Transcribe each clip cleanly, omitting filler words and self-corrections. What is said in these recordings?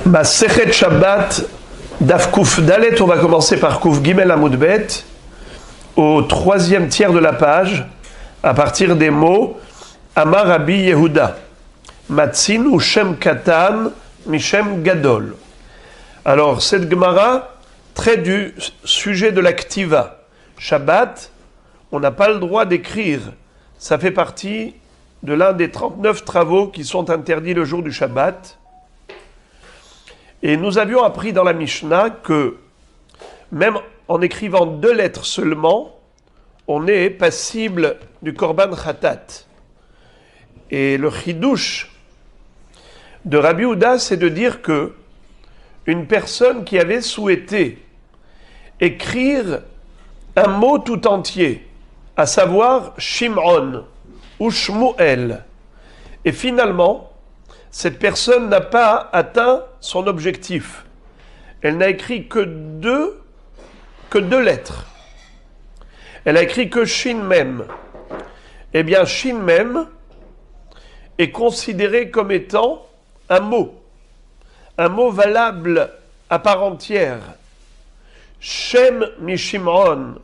Masechet Shabbat, Daf Kuf Dalet, on va commencer par Kuf Gimel Amud Bet, au troisième tiers de la page, à partir des mots Amar Rabbi Yehuda, Matzin ou Shem Katan, Mishem Gadol. Alors, cette Gemara traite du sujet de la Ktiva. Shabbat, on n'a pas le droit d'écrire. Ça fait partie de l'un des 39 travaux qui sont interdits le jour du Shabbat. Et nous avions appris dans la Mishnah que même en écrivant 2 lettres seulement, on est passible du Korban Khatat. Et le chidouche de Rabbi Yehuda, c'est de dire que une personne qui avait souhaité écrire un mot tout entier, à savoir Shimon ou Shmuel, et finalement, cette personne n'a pas atteint son objectif. Elle n'a écrit que deux lettres. Elle a écrit que Shin Mem. Eh bien, Shin Mem est considéré comme étant un mot valable à part entière. Shem mi Shimon,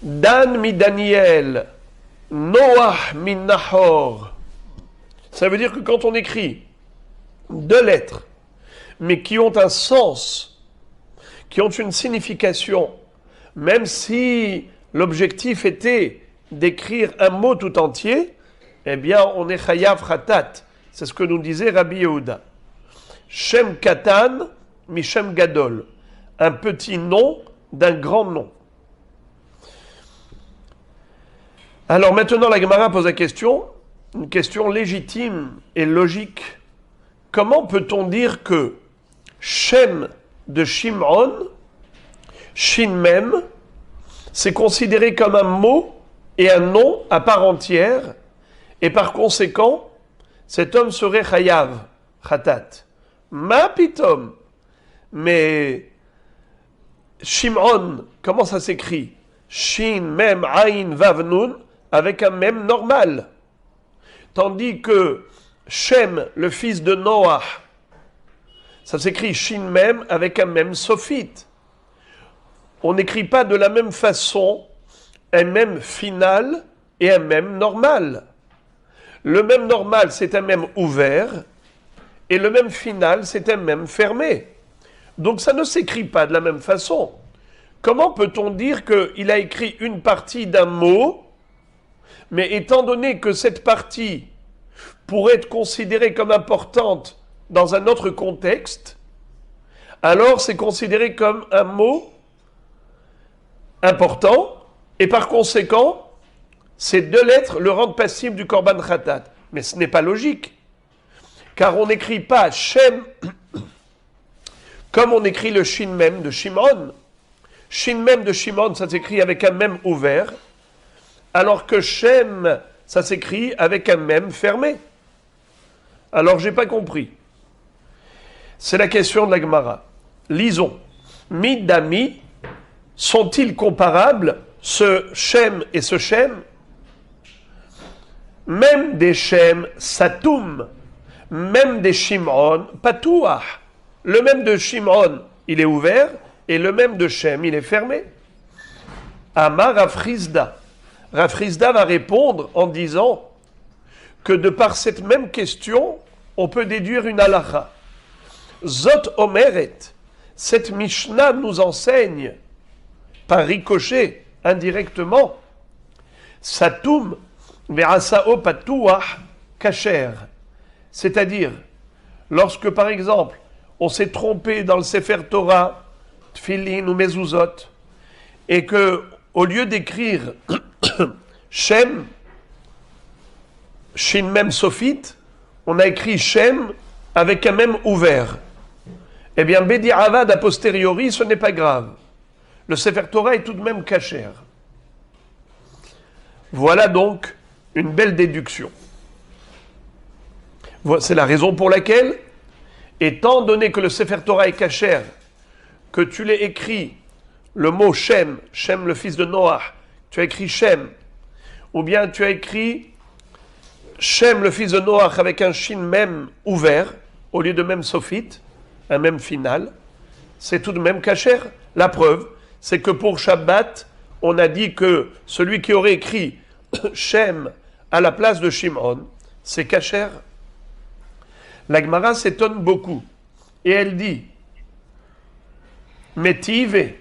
Dan mi Daniel, Noach mi Nahor. Ça veut dire que quand on écrit 2 lettres, mais qui ont un sens, qui ont une signification, même si l'objectif était d'écrire un mot tout entier, eh bien on est chayav khatat. C'est ce que nous disait Rabbi Yehuda. Shem katan, mi shem gadol. Un petit nom d'un grand nom. Alors maintenant la Gemara pose la question, une question légitime et logique. Comment peut-on dire que Shem de Shimon, Shin Mem, c'est considéré comme un mot et un nom à part entière, et par conséquent, cet homme serait chayav, khatat. Ma pitom. Mais Shimon, comment ça s'écrit? Shin Mem Ain Vav Nun, avec un Mem normal. Tandis que Shem, le fils de Noach, ça s'écrit Shin Mem avec un Mem sophite. On n'écrit pas de la même façon un Mem final et un Mem normal. Le Mem normal, c'est un Mem ouvert, et le Mem final, c'est un Mem fermé. Donc ça ne s'écrit pas de la même façon. Comment peut-on dire qu'il a écrit une partie d'un mot, mais étant donné que cette partie pourrait être considérée comme importante dans un autre contexte, alors c'est considéré comme un mot important, et par conséquent, ces 2 lettres le rendent passible du Korban Khatat. Mais ce n'est pas logique, car on n'écrit pas Shem comme on écrit le Shin Mem de Shimon. Shin Mem de Shimon, ça s'écrit avec un Mem ouvert, alors que Shem, ça s'écrit avec un Mem fermé. Alors, j'ai pas compris. C'est la question de la Gemara. Lisons. Midami, sont-ils comparables, ce Shem et ce Shem? Même des Shem, Satum, même des Shimon, Patouah. Le même de Shimon, il est ouvert, et le même de Shem, il est fermé. Amar Rafrizda. Rafrizda va répondre en disant que de par cette même question, on peut déduire une halakha. Zot Omeret, cette Mishnah nous enseigne, par ricochet, indirectement, Satum ve'asao patouah kasher. C'est-à-dire, lorsque par exemple, on s'est trompé dans le Sefer Torah, Tfilin ou Mezuzot, et que, au lieu d'écrire Shem, Shin Mem Sophite, on a écrit Shem avec un Mem ouvert. Eh bien, Bedi Avad a posteriori, ce n'est pas grave. Le Sefer Torah est tout de même kasher. Voilà donc une belle déduction. C'est la raison pour laquelle, étant donné que le Sefer Torah est kasher, que tu l'aies écrit le mot Shem, Shem le fils de Noach, tu as écrit Shem, ou bien tu as écrit Shem le fils de Noach avec un Shin Mem ouvert, au lieu de même sophite, un même final, c'est tout de même kasher. La preuve, c'est que pour Shabbat, on a dit que celui qui aurait écrit Shem à la place de Shimon, c'est kasher. La Gemara s'étonne beaucoup. Et elle dit, Métive,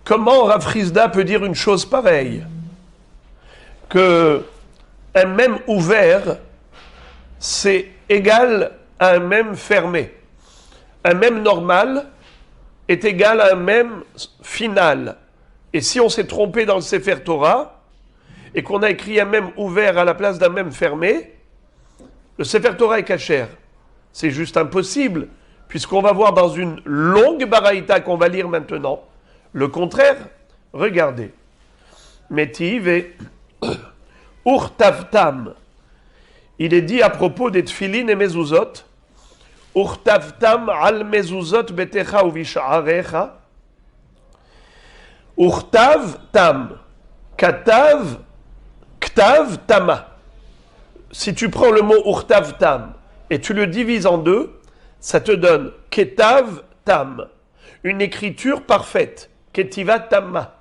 comment Rav Chizda peut dire une chose pareille? Que un même ouvert, c'est égal à un même fermé. Un même normal est égal à un même final. Et si on s'est trompé dans le Sefer Torah, et qu'on a écrit un même ouvert à la place d'un même fermé, le Sefer Torah est kasher. C'est juste impossible, puisqu'on va voir dans une longue baraïta qu'on va lire maintenant, le contraire. Regardez. Métiv et Urtavtam. Il est dit à propos des tfilin et mezuzot, Urtavtam al mezuzot betecha uvisha'arecha, Urtav tam, Katav, Ktav tama. Si tu prends le mot Urtav tam et tu le divises en deux, ça te donne Ketav tam, une écriture parfaite. Ketiva tamma.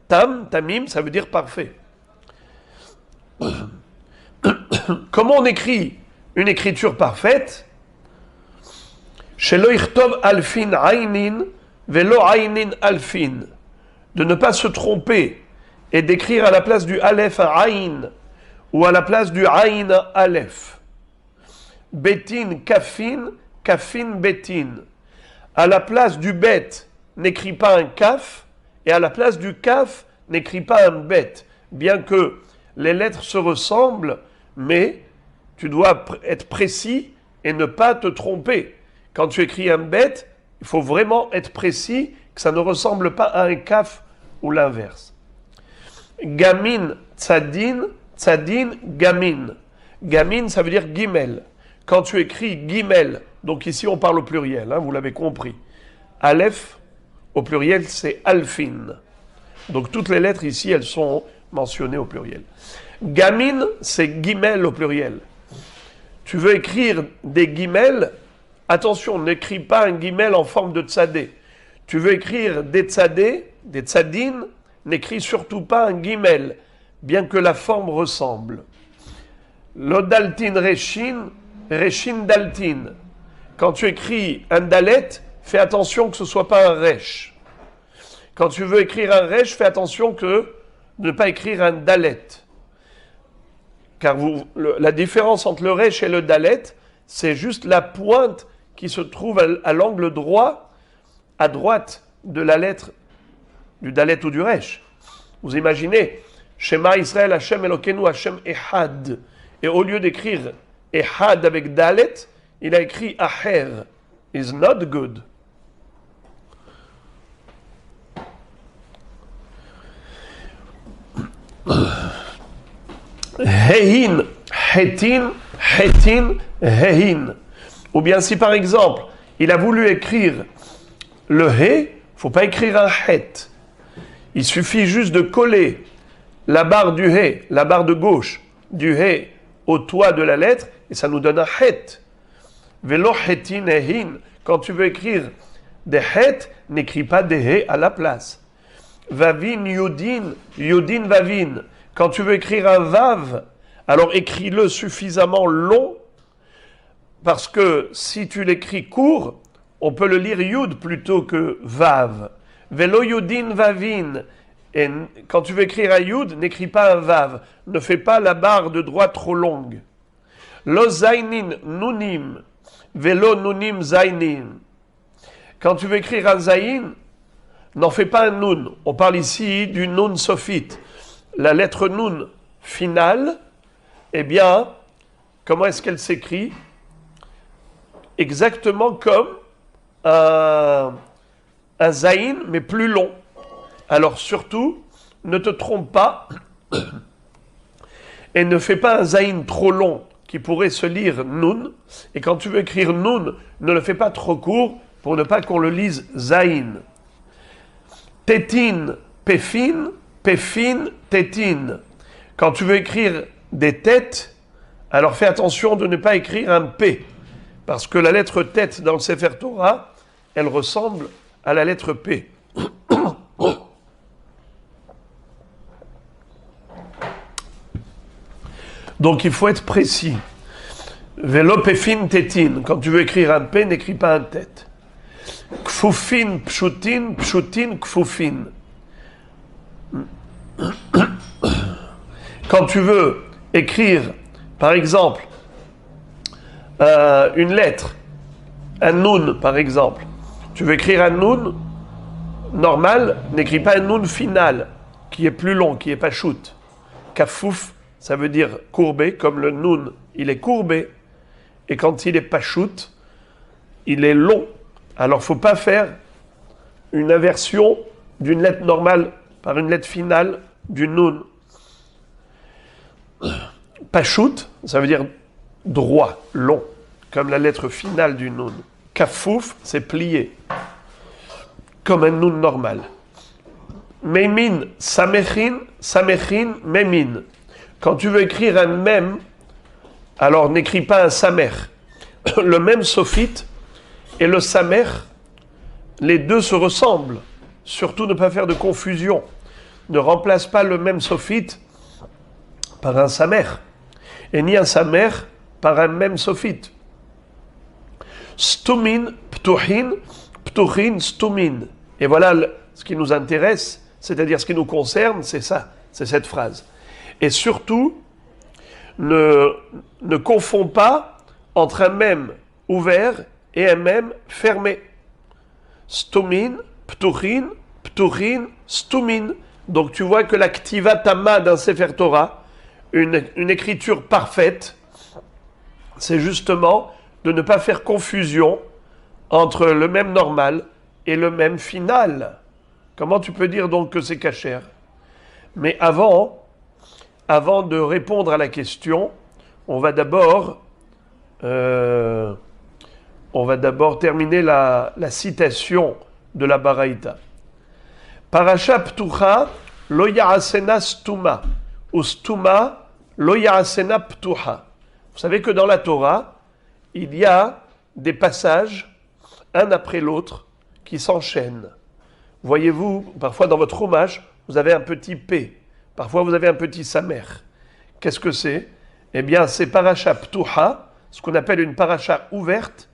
Tam, tamim, ça veut dire parfait. Comment on écrit une écriture parfaite? Shelo ichtov alfin aynin velo aynin alfin. De ne pas se tromper et d'écrire à la place du aleph un ayn ou à la place du ayn un aleph. Betin kafin, kafin betin. À la place du bet, n'écris pas un kaf, et à la place du kaf, n'écris pas un bet. Bien que les lettres se ressemblent, mais tu dois être précis et ne pas te tromper. Quand tu écris un bet, il faut vraiment être précis, que ça ne ressemble pas à un kaf ou l'inverse. Gamin, tzadin, tzadin, gamin. Gamin, ça veut dire gimel. Quand tu écris gimel, donc ici on parle au pluriel, vous l'avez compris. Aleph, au pluriel, c'est alfin. Donc toutes les lettres ici, elles sont mentionnées au pluriel. Gamin, c'est gimel au pluriel. Tu veux écrire des guimels, attention, n'écris pas un guimel en forme de tzadé. Tu veux écrire des tzadés, des tzadines, n'écris surtout pas un guimel, bien que la forme ressemble. L'odaltin reshin, reshin daltin. Quand tu écris un dalet, fais attention que ce ne soit pas un resh. Quand tu veux écrire un resh, fais attention de ne pas écrire un dalet. Car la différence entre le resh et le dalet, c'est juste la pointe qui se trouve à l'angle droit, à droite de la lettre du dalet ou du resh. Vous imaginez, Shema Israël Hashem Elokeinu Hashem Ehad. Et au lieu d'écrire Ehad avec dalet, il a écrit Aher. Is not good. Hehin, hetin, hetin, hehin. Ou bien si par exemple, il a voulu écrire le he, il ne faut pas écrire un het. Il suffit juste de coller la barre du he, la barre de gauche du he au toit de la lettre, et ça nous donne un het. Velo hetin hehin. Quand tu veux écrire des het, n'écris pas des he à la place. Vavin yodin, yodin vavin. Quand tu veux écrire un vav, alors écris-le suffisamment long, parce que si tu l'écris court, on peut le lire yud plutôt que vav. Velo yudin vavin. Et quand tu veux écrire un yud, n'écris pas un vav. Ne fais pas la barre de droite trop longue. Lo zainin nunim. Velo nunim zainin. Quand tu veux écrire un zayin, n'en fais pas un nun. On parle ici du nun sophite. La lettre nun finale, eh bien, comment est-ce qu'elle s'écrit? Exactement comme un zayin, mais plus long. Alors surtout, ne te trompe pas et ne fais pas un zayin trop long qui pourrait se lire nun. Et quand tu veux écrire nun, ne le fais pas trop court pour ne pas qu'on le lise zayin. Tétin, péfin, péfin, tétin. Quand tu veux écrire des têtes, alors fais attention de ne pas écrire un P. Parce que la lettre tête dans le Sefer Torah, elle ressemble à la lettre P. Donc il faut être précis. Velo pefin tetin. Quand tu veux écrire un P, n'écris pas un tête. Kfufin pshutin, pshutin kfufin. Quand tu veux écrire, par exemple, une lettre, un noun, par exemple. Tu veux écrire un noun normal, n'écris pas un noun final, qui est plus long, qui est pas shoot. Kafouf, ça veut dire courbé, comme le noun, il est courbé. Et quand il est pas shoot, il est long. Alors, faut pas faire une inversion d'une lettre normale par une lettre finale du noun. Pachout, ça veut dire droit, long, comme la lettre finale du noun. Kafouf, c'est plié, comme un noun normal. Memin, samechin, samechin, memin. Quand tu veux écrire un mem, alors n'écris pas un samer. Le même sophite et le samer, les deux se ressemblent. Surtout ne pas faire de confusion. Ne remplace pas le même sophite par un samer. Et ni un samer par un même sophite. Stumin, ptuhin, ptuhin, stumin. Et voilà ce qui nous intéresse, c'est-à-dire ce qui nous concerne, c'est ça, c'est cette phrase. Et surtout, ne confonds pas entre un mème ouvert et un mème fermé. Stumin, ptuhin, ptuhin, stumin. Donc tu vois que la ktiva tama d'un Sefer Torah, une écriture parfaite, c'est justement de ne pas faire confusion entre le même normal et le même final. Comment tu peux dire donc que c'est kasher? Mais avant de répondre à la question, on va d'abord terminer la citation de la Baraïta. Parasha ptucha lo ya'asena stuma, ou stuma lo ya'asena ptucha. Vous savez que dans la Torah, il y a des passages, un après l'autre, qui s'enchaînent. Voyez-vous, parfois dans votre hommage, vous avez un petit P, parfois vous avez un petit samer. Qu'est-ce que c'est? Eh bien, c'est parasha ptucha, ce qu'on appelle une parasha ouverte,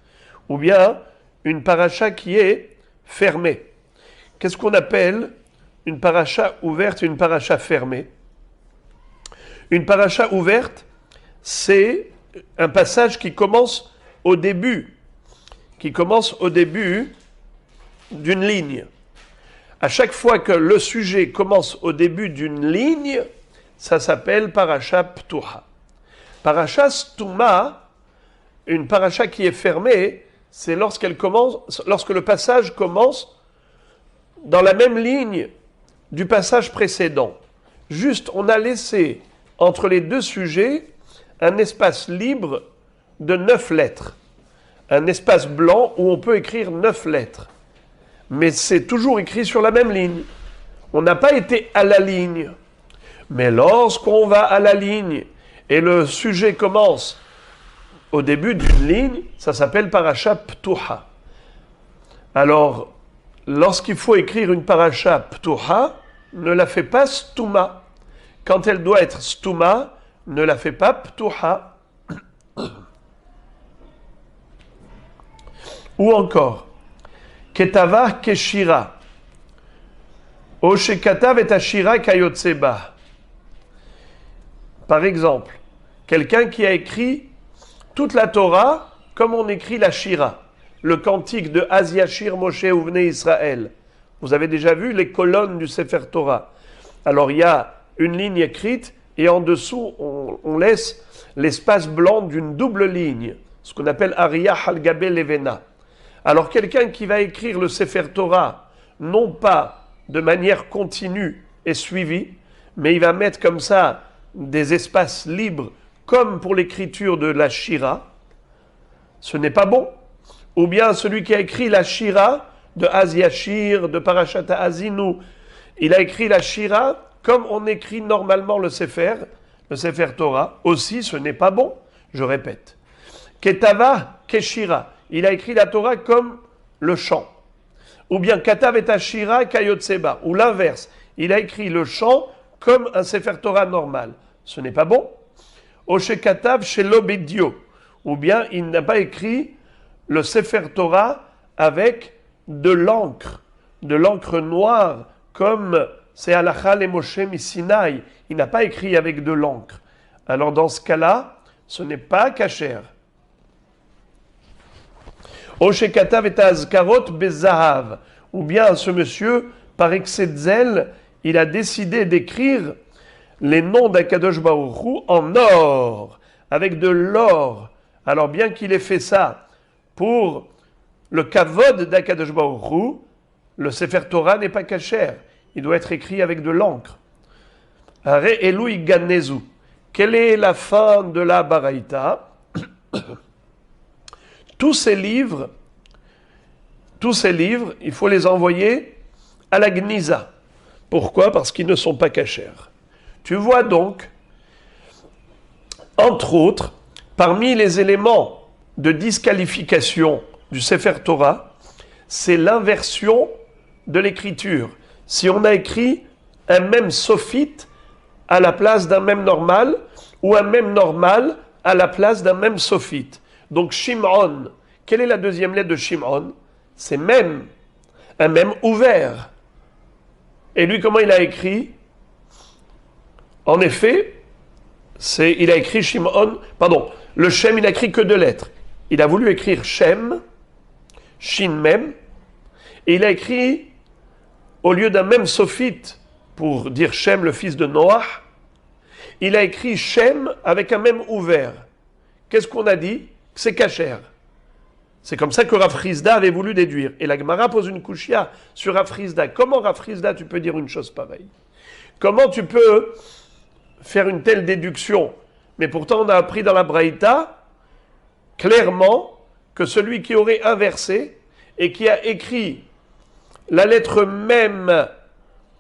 ou bien une parasha qui est fermée. Qu'est-ce qu'on appelle une parasha ouverte et une parasha fermée? Une parasha ouverte, c'est un passage qui commence au début d'une ligne. À chaque fois que le sujet commence au début d'une ligne, ça s'appelle parasha ptucha. Parasha stuma, une parasha qui est fermée, c'est lorsque le passage commence dans la même ligne du passage précédent. Juste, on a laissé entre les deux sujets un espace libre de 9 lettres. Un espace blanc où on peut écrire 9 lettres. Mais c'est toujours écrit sur la même ligne. On n'a pas été à la ligne. Mais lorsqu'on va à la ligne et le sujet commence au début d'une ligne, ça s'appelle parasha ptucha. Alors, lorsqu'il faut écrire une parasha ptucha, ne la fais pas stuma. Quand elle doit être stuma, ne la fais pas ptucha. Ou encore, ketava keshira. O shekatav et ashira kayotseba. Par exemple, quelqu'un qui a écrit toute la Torah comme on écrit la Shira, le cantique de Aziashir Moshe Ouvne Israël. Vous avez déjà vu les colonnes du Sefer Torah. Alors il y a une ligne écrite et en dessous on laisse l'espace blanc d'une double ligne, ce qu'on appelle Ariyah al-Gabe Levena. Alors quelqu'un qui va écrire le Sefer Torah, non pas de manière continue et suivie, mais il va mettre comme ça des espaces libres, comme pour l'écriture de la Shira, ce n'est pas bon. Ou bien celui qui a écrit la Shira de Aziashir, de Parashat Azinu, il a écrit la Shira comme on écrit normalement le Sefer Torah, aussi ce n'est pas bon, je répète. Ketava keshira. Il a écrit la Torah comme le chant. Ou bien Katav et Ashira kayotseba. Ou l'inverse. Il a écrit le chant comme un Sefer Torah normal. Ce n'est pas bon. Oshe Katav shelo bedio. Ou bien il n'a pas écrit le Sefer Torah avec de l'encre noire, comme c'est Halacha le Moshe Misinaï. Il n'a pas écrit avec de l'encre. Alors dans ce cas-là, ce n'est pas kasher. Oshe Katav et Azkarot bezahav. Ou bien ce monsieur, par excès de zèle, il a décidé d'écrire les noms d'Akadosh Baruch Hu en or, avec de l'or. Alors bien qu'il ait fait ça pour le kavod d'Akadosh Baruch Hu, le Sefer Torah n'est pas kasher. Il doit être écrit avec de l'encre. Are Elui Ganezu. Quelle est la fin de la Baraïta? Tous ces livres, il faut les envoyer à la Gniza. Pourquoi? Parce qu'ils ne sont pas cachers. Tu vois donc, entre autres, parmi les éléments de disqualification du Sefer Torah, c'est l'inversion de l'écriture. Si on a écrit un même sophite à la place d'un même normal, ou un même normal à la place d'un même sophite. Donc Shimon, quelle est la deuxième lettre de Shimon? C'est même, un même ouvert. Et lui, comment il a écrit? En effet, il a écrit Shimon, le Shem, il a écrit que 2 lettres. Il a voulu écrire Shem, Shin Mem, et il a écrit, au lieu d'un même sophite, pour dire Shem, le fils de Noach, il a écrit Shem avec un même ouvert. Qu'est-ce qu'on a dit? C'est kasher. C'est comme ça que Rav Chizda avait voulu déduire. Et la Gemara pose une kushia sur Rav Chizda. Comment Rav Chizda tu peux dire une chose pareille? Comment tu peux faire une telle déduction? Mais pourtant on a appris dans la Braïta clairement que celui qui aurait inversé et qui a écrit la lettre même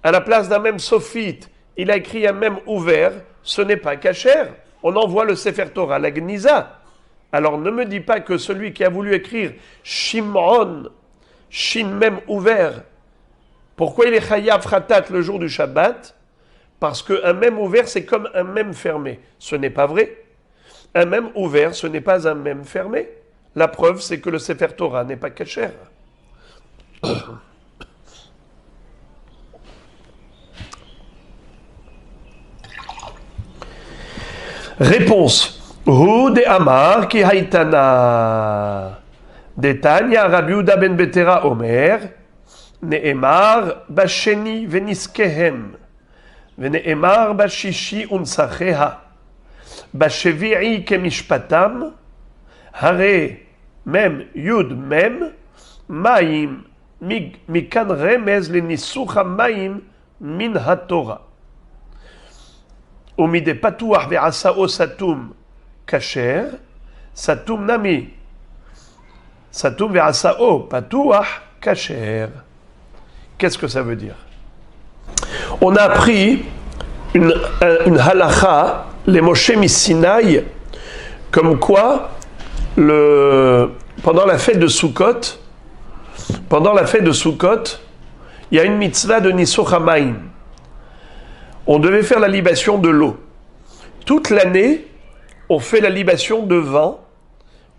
à la place d'un même sophite, il a écrit un même ouvert, ce n'est pas kasher. On envoie le Sefer Torah, la Gniza. Alors ne me dis pas que celui qui a voulu écrire Shimon, Shin même ouvert, pourquoi il est chayav khatat le jour du Shabbat? Parce qu'un même ouvert, c'est comme un même fermé. Ce n'est pas vrai. Un même ouvert, ce n'est pas un même fermé. La preuve, c'est que le Sefer Torah n'est pas kasher. Réponse. Hu de Amar ki haitana. Detanya Rabbi Yehuda ben Betera Omer. Ne'emar basheni veniskehem. Ve'ne'emar bashishi unsacheha. Bashevi'i kemishpatam. Hare mem yud mem. Maim mikan remez lenisuch hamayim min haTorah. Umide patuach ve'asao satum kasher, satum nami. Satum ve'asao patuach kasher. Qu'est-ce que ça veut dire? On a appris une halacha, les Moshe Misinaï, comme quoi, pendant la fête de Sukkot, il y a une mitzvah de Nisuch HaMayim. On devait faire la libation de l'eau. Toute l'année, on fait la libation de vin.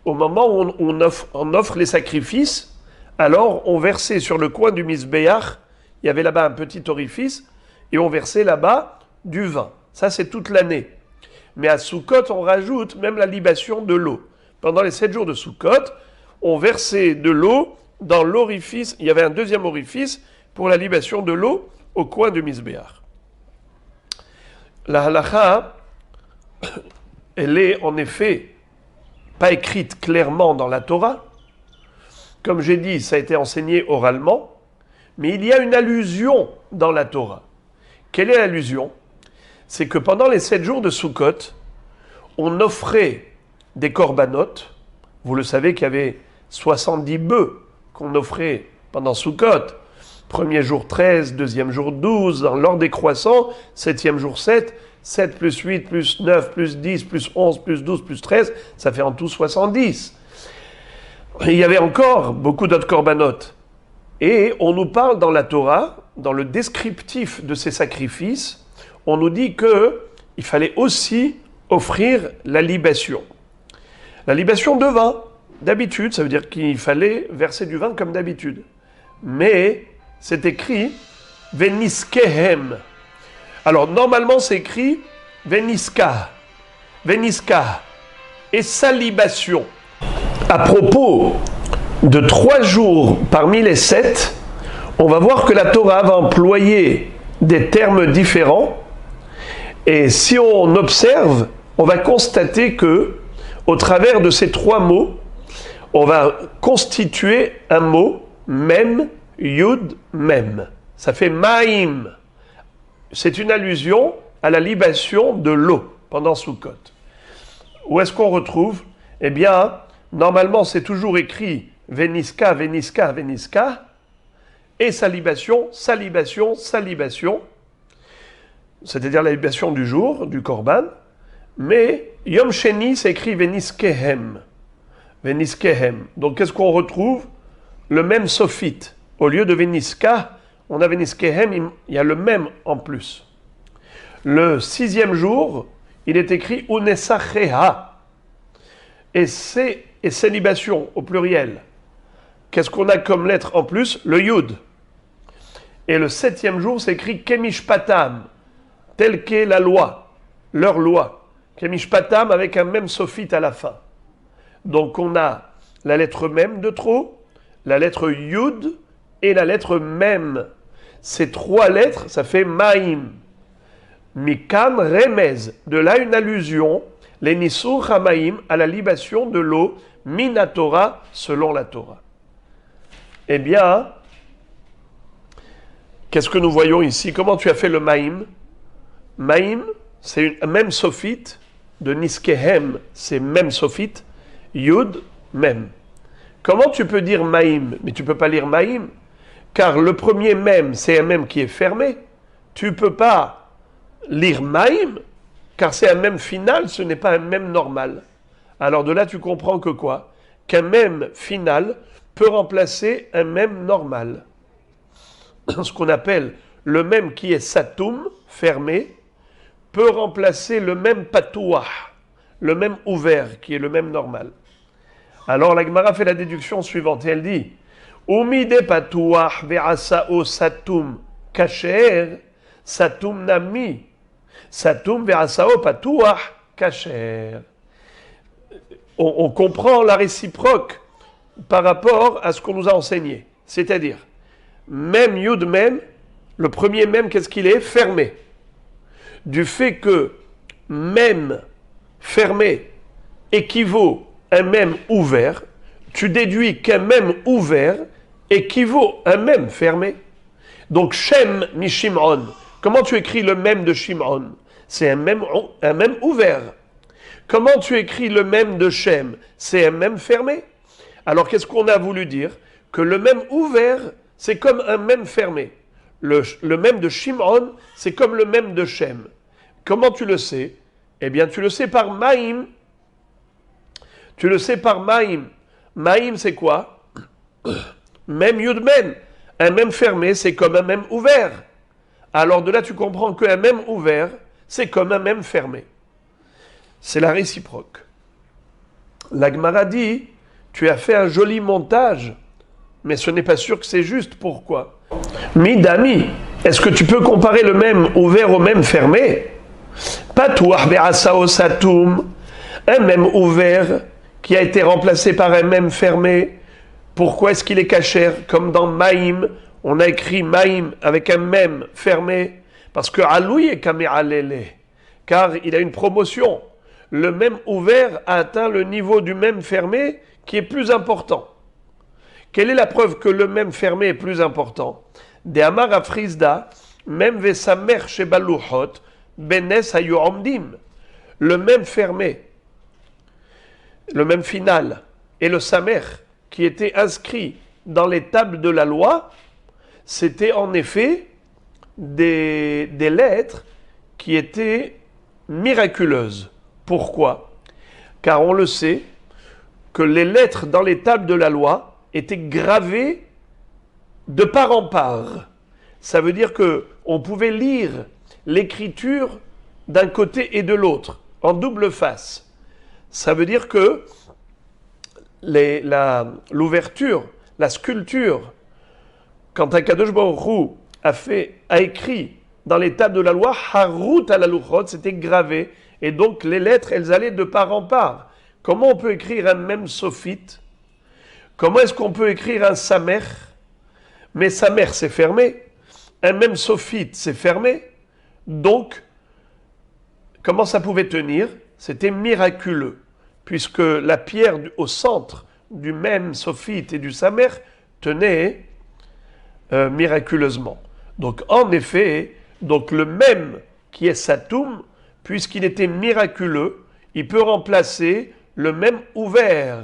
Au moment où on offre les sacrifices, alors on versait sur le coin du Mizbeach, il y avait là-bas un petit orifice, et on versait là-bas du vin. Ça, c'est toute l'année. Mais à Sukkot, on rajoute même la libation de l'eau. Pendant les 7 jours de Sukkot, on versait de l'eau dans l'orifice. Il y avait un deuxième orifice pour la libation de l'eau au coin du Mizbeach. La halakha, elle est en effet pas écrite clairement dans la Torah. Comme j'ai dit, ça a été enseigné oralement, mais il y a une allusion dans la Torah. Quelle est l'allusion? C'est que pendant les 7 jours de Sukkot, on offrait des corbanotes. Vous le savez qu'il y avait 70 bœufs qu'on offrait pendant Sukkot. Premier jour 13, deuxième jour 12, dans l'ordre décroissant, septième jour 7, 7 plus 8 plus 9 plus 10 plus 11 plus 12 plus 13, ça fait en tout 70. Il y avait encore beaucoup d'autres corbanotes. Et on nous parle dans la Torah, dans le descriptif de ces sacrifices, on nous dit qu'il fallait aussi offrir la libation. La libation de vin, d'habitude, ça veut dire qu'il fallait verser du vin comme d'habitude. Mais c'est écrit « Veniskehem ». Alors normalement c'est écrit « Veniska ». Veniska. Et sa libation. À propos de 3 jours parmi les 7, on va voir que la Torah va employer des termes différents. Et si on observe, on va constater que, au travers de ces 3 mots, on va constituer un mot, mem, yud, mem. Ça fait maïm. C'est une allusion à la libation de l'eau pendant Sukkot. Où est-ce qu'on retrouve? Eh bien, normalement, c'est toujours écrit Veniska, Veniska, Veniska, et salibation, salibation, salibation, c'est-à-dire la libation du jour, du korban, mais Yom Sheni, c'est écrit Veniskehem. Veniskehem. Donc, qu'est-ce qu'on retrouve? Le même sophite. Au lieu de Veniska, on a Veniskehem, il y a le même en plus. Le 6e jour, il est écrit Unesacheha. Et c'est libation au pluriel. Qu'est-ce qu'on a comme lettre en plus? Le Yud. Et le 7e jour, c'est écrit Kemishpatam, tel qu'est la loi, leur loi. Kemishpatam avec un même sophite à la fin. Donc on a la lettre Mem de trop, la lettre Yud et la lettre Mem. Ces 3 lettres, ça fait Maïm. Mikan Remez. De là une allusion, les Nisur Hamaïm, à la libation de l'eau, Minatora, selon la Torah. Eh bien, qu'est-ce que nous voyons ici? Comment tu as fait le Maïm? Maïm, c'est un même sophite, de Niskehem, c'est même sophite, Yud, même. Comment tu peux dire Maïm? Mais tu ne peux pas lire Maïm, car le premier même, c'est un même qui est fermé. Tu ne peux pas lire Maïm, car c'est un même final, ce n'est pas un même normal. Alors de là, tu comprends que quoi? Qu'un même final peut remplacer un même normal. Ce qu'on appelle le même qui est Satoum, fermé, peut remplacer le même Patouah, le même ouvert, qui est le même normal. Alors la Gemara fait la déduction suivante, et elle dit Umide Patouah ve'asao Satoum kasher, Satoum nami, Satoum ve'asao Patouah kasher. On comprend la réciproque par rapport à ce qu'on nous a enseigné. C'est-à-dire, même Yud même, le premier même, qu'est-ce qu'il est? Fermé. Du fait que même fermé équivaut à un même ouvert, tu déduis qu'un même ouvert équivaut à un même fermé. Donc, Shem mi Shimon. Comment tu écris le même de Shimon? C'est un même ouvert. Comment tu écris le même de Shem? C'est un même fermé. Alors, qu'est-ce qu'on a voulu dire? Que le même ouvert, c'est comme un même fermé. Le même de Shimon, c'est comme le même de Shem. Comment tu le sais? Eh bien, tu le sais par Maïm. Tu le sais par Maïm. Maïm, c'est quoi? Même Yud Mem. Un même fermé, c'est comme un même ouvert. Alors de là, tu comprends qu'un même ouvert, c'est comme un même fermé. C'est la réciproque. La Gemara dit, tu as fait un joli montage, mais ce n'est pas sûr que c'est juste. Pourquoi? Midami, est-ce que tu peux comparer le même ouvert au même fermé? Patouah be'asao satoum, un même ouvert qui a été remplacé par un même fermé. Pourquoi est-ce qu'il est caché? Comme dans Maïm, on a écrit Maïm avec un même fermé, parce que Aloui est kame'alele, car il a une promotion. Le même ouvert a atteint le niveau du même fermé qui est plus important. Quelle est la preuve que le même fermé est plus important? De Amar Afrizda, même Vesamer Shebaluchot, Benes Hayuomdim. Le même fermé, le même final, et le Samer qui était inscrit dans les tables de la loi, c'était en effet des lettres qui étaient miraculeuse. Pourquoi? Car on le sait que les lettres dans les tables de la loi étaient gravées de part en part. Ça veut dire qu'on pouvait lire l'écriture d'un côté et de l'autre, en double face. Ça veut dire que l'ouverture, la sculpture, quand Akadosh Baruch Hu a écrit dans les tables de la loi, Harut al aluchot, c'était gravé, et donc les lettres, elles allaient de part en part. Comment on peut écrire un même sophite? Comment est-ce qu'on peut écrire un samer? Mais samer, c'est fermé. Un même sophite, c'est fermé. Donc, comment ça pouvait tenir? C'était miraculeux, puisque la pierre au centre du même sophite et du samer tenait miraculeusement. Donc, en effet, donc le même qui est Satoum, puisqu'il était miraculeux, il peut remplacer le même ouvert,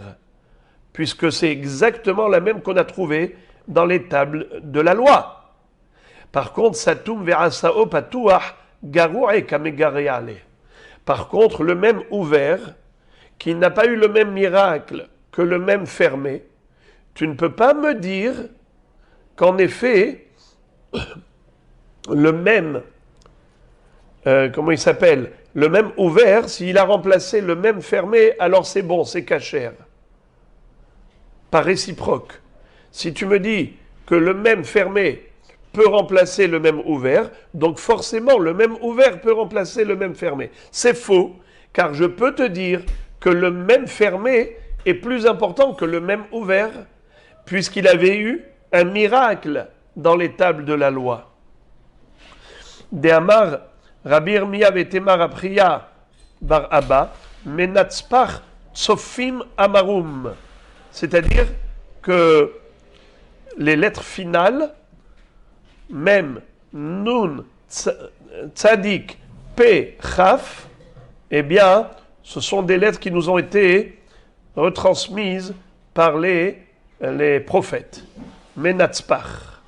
puisque c'est exactement la même qu'on a trouvée dans les tables de la loi. Par contre, Satoum verasao patuach garoué kamegareale. Par contre, le même ouvert, qui n'a pas eu le même miracle que le même fermé, tu ne peux pas me dire qu'en effet, le même, comment il s'appelle, le même ouvert, s'il a remplacé le même fermé, alors c'est bon, c'est cachère. Par réciproque. Si tu me dis que le même fermé peut remplacer le même ouvert, donc forcément le même ouvert peut remplacer le même fermé. C'est faux, car je peux te dire que le même fermé est plus important que le même ouvert, puisqu'il avait eu un miracle dans les tables de la loi. De Amar, Rabbi Irmia vetemar apriya bar Abba, menatzpach tsofim amarum. C'est-à-dire que les lettres finales, même Nun, Tzadik, P, Chaf, eh bien, ce sont des lettres qui nous ont été retransmises par les prophètes. Menatzpach.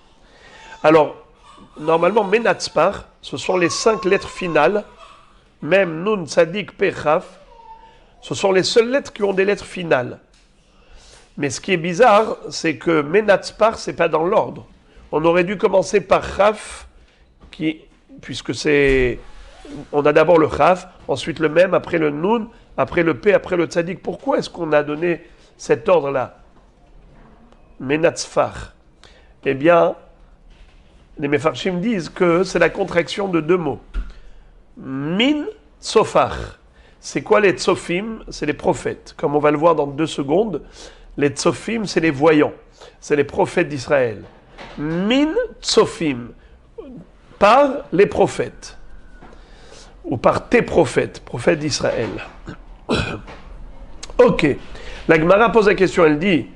Alors, normalement, Menatzpach, ce sont les 5 lettres finales, même Nun, Tzadik, P, Chaf, ce sont les seules lettres qui ont des lettres finales. Mais ce qui est bizarre, c'est que Menatzpach, c'est pas dans l'ordre. On aurait dû commencer par Chaf, puisque c'est... On a d'abord le Chaf, ensuite le Mem, après le Nun, après le P, après le Tzadik. Pourquoi est-ce qu'on a donné cet ordre-là? Menatzpach. Eh bien, les Mefarshim disent que c'est la contraction de 2 mots. Min Tsofach. C'est quoi les Tsofim? C'est les prophètes. Comme on va le voir dans 2 secondes, les Tsofim, c'est les voyants. C'est les prophètes d'Israël. Min Tsofim. Par les prophètes. Ou par tes prophètes, prophètes d'Israël. Ok. La Gemara pose la question, elle dit,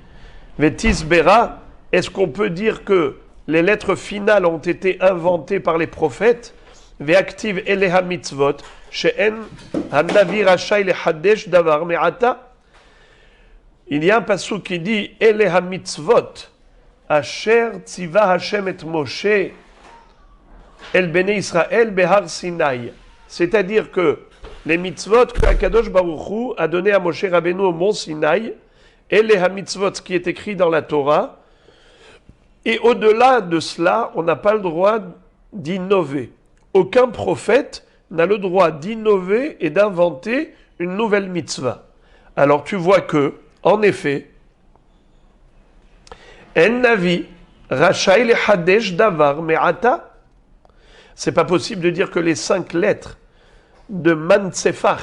Vetis Bera, est-ce qu'on peut dire que les lettres finales ont été inventées par les prophètes? Ve'aktiv eleha mitzvot, she'en hanavi rachai lehadesh davar me'ata. Il y a un passage qui dit eleha mitzvot, asher tziva Hashem et Moshe el bene Israël behar Sinai. C'est-à-dire que les mitzvot que Akadosh Baruch Hu a donné à Moshe Rabbeinu au mont Sinaï, et les mitzvot qui est écrit dans la Torah, et au-delà de cela, on n'a pas le droit d'innover. Aucun prophète n'a le droit d'innover et d'inventer une nouvelle mitzvah. Alors tu vois que, en effet, En Navi, Rachai le Hadesh Davar Me'ata, c'est pas possible de dire que les 5 lettres de Mansefach,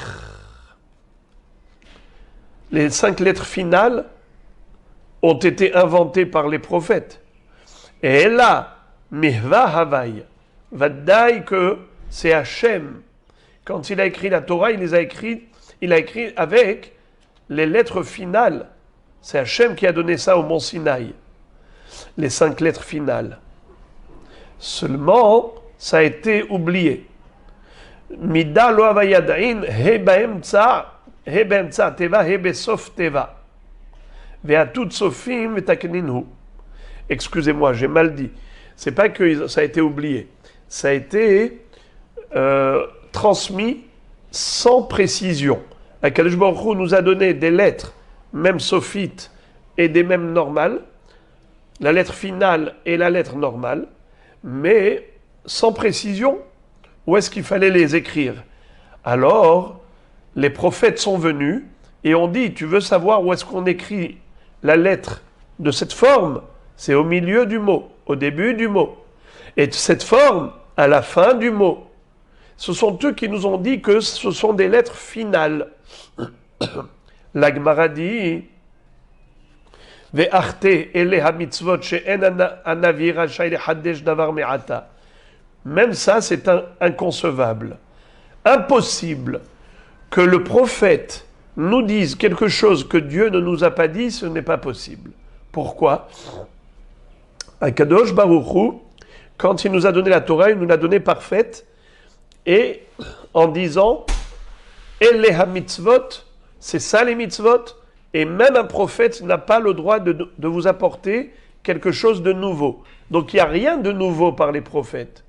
les 5 lettres finales, ont été inventées par les prophètes. Et là, Mihva Havai, Vaddaï que c'est Hachem. Quand il a écrit la Torah, il a écrit avec les lettres finales. C'est Hachem qui a donné ça au mont Sinaï. Les 5 lettres finales. Seulement, ça a été oublié. Mida lo avayadain he baemtsa teva he besof teva. Ve'atut sofim vetakninhu. Excusez-moi, j'ai mal dit. C'est pas que ça a été oublié. Ça a été transmis sans précision. Akadosh Baruch Hu nous a donné des lettres, même sophites, et des mêmes normales, la lettre finale et la lettre normale, mais sans précision. Où est-ce qu'il fallait les écrire? Alors, les prophètes sont venus et ont dit, tu veux savoir où est-ce qu'on écrit la lettre de cette forme? C'est au milieu du mot, au début du mot. Et cette forme, à la fin du mot. Ce sont eux qui nous ont dit que ce sont des lettres finales. La Gemara dit, Ve'arte ele hamitzvot she'en hanavi rashai lehadesh davar me'ata. Même ça, c'est inconcevable. Impossible que le prophète nous dise quelque chose que Dieu ne nous a pas dit, ce n'est pas possible. Pourquoi? Akadosh Baruch Hu, quand il nous a donné la Torah, il nous l'a donnée parfaite, et en disant Ele ha-mitzvot, c'est ça les mitzvot, et même un prophète n'a pas le droit de vous apporter quelque chose de nouveau. Donc il n'y a rien de nouveau par les prophètes.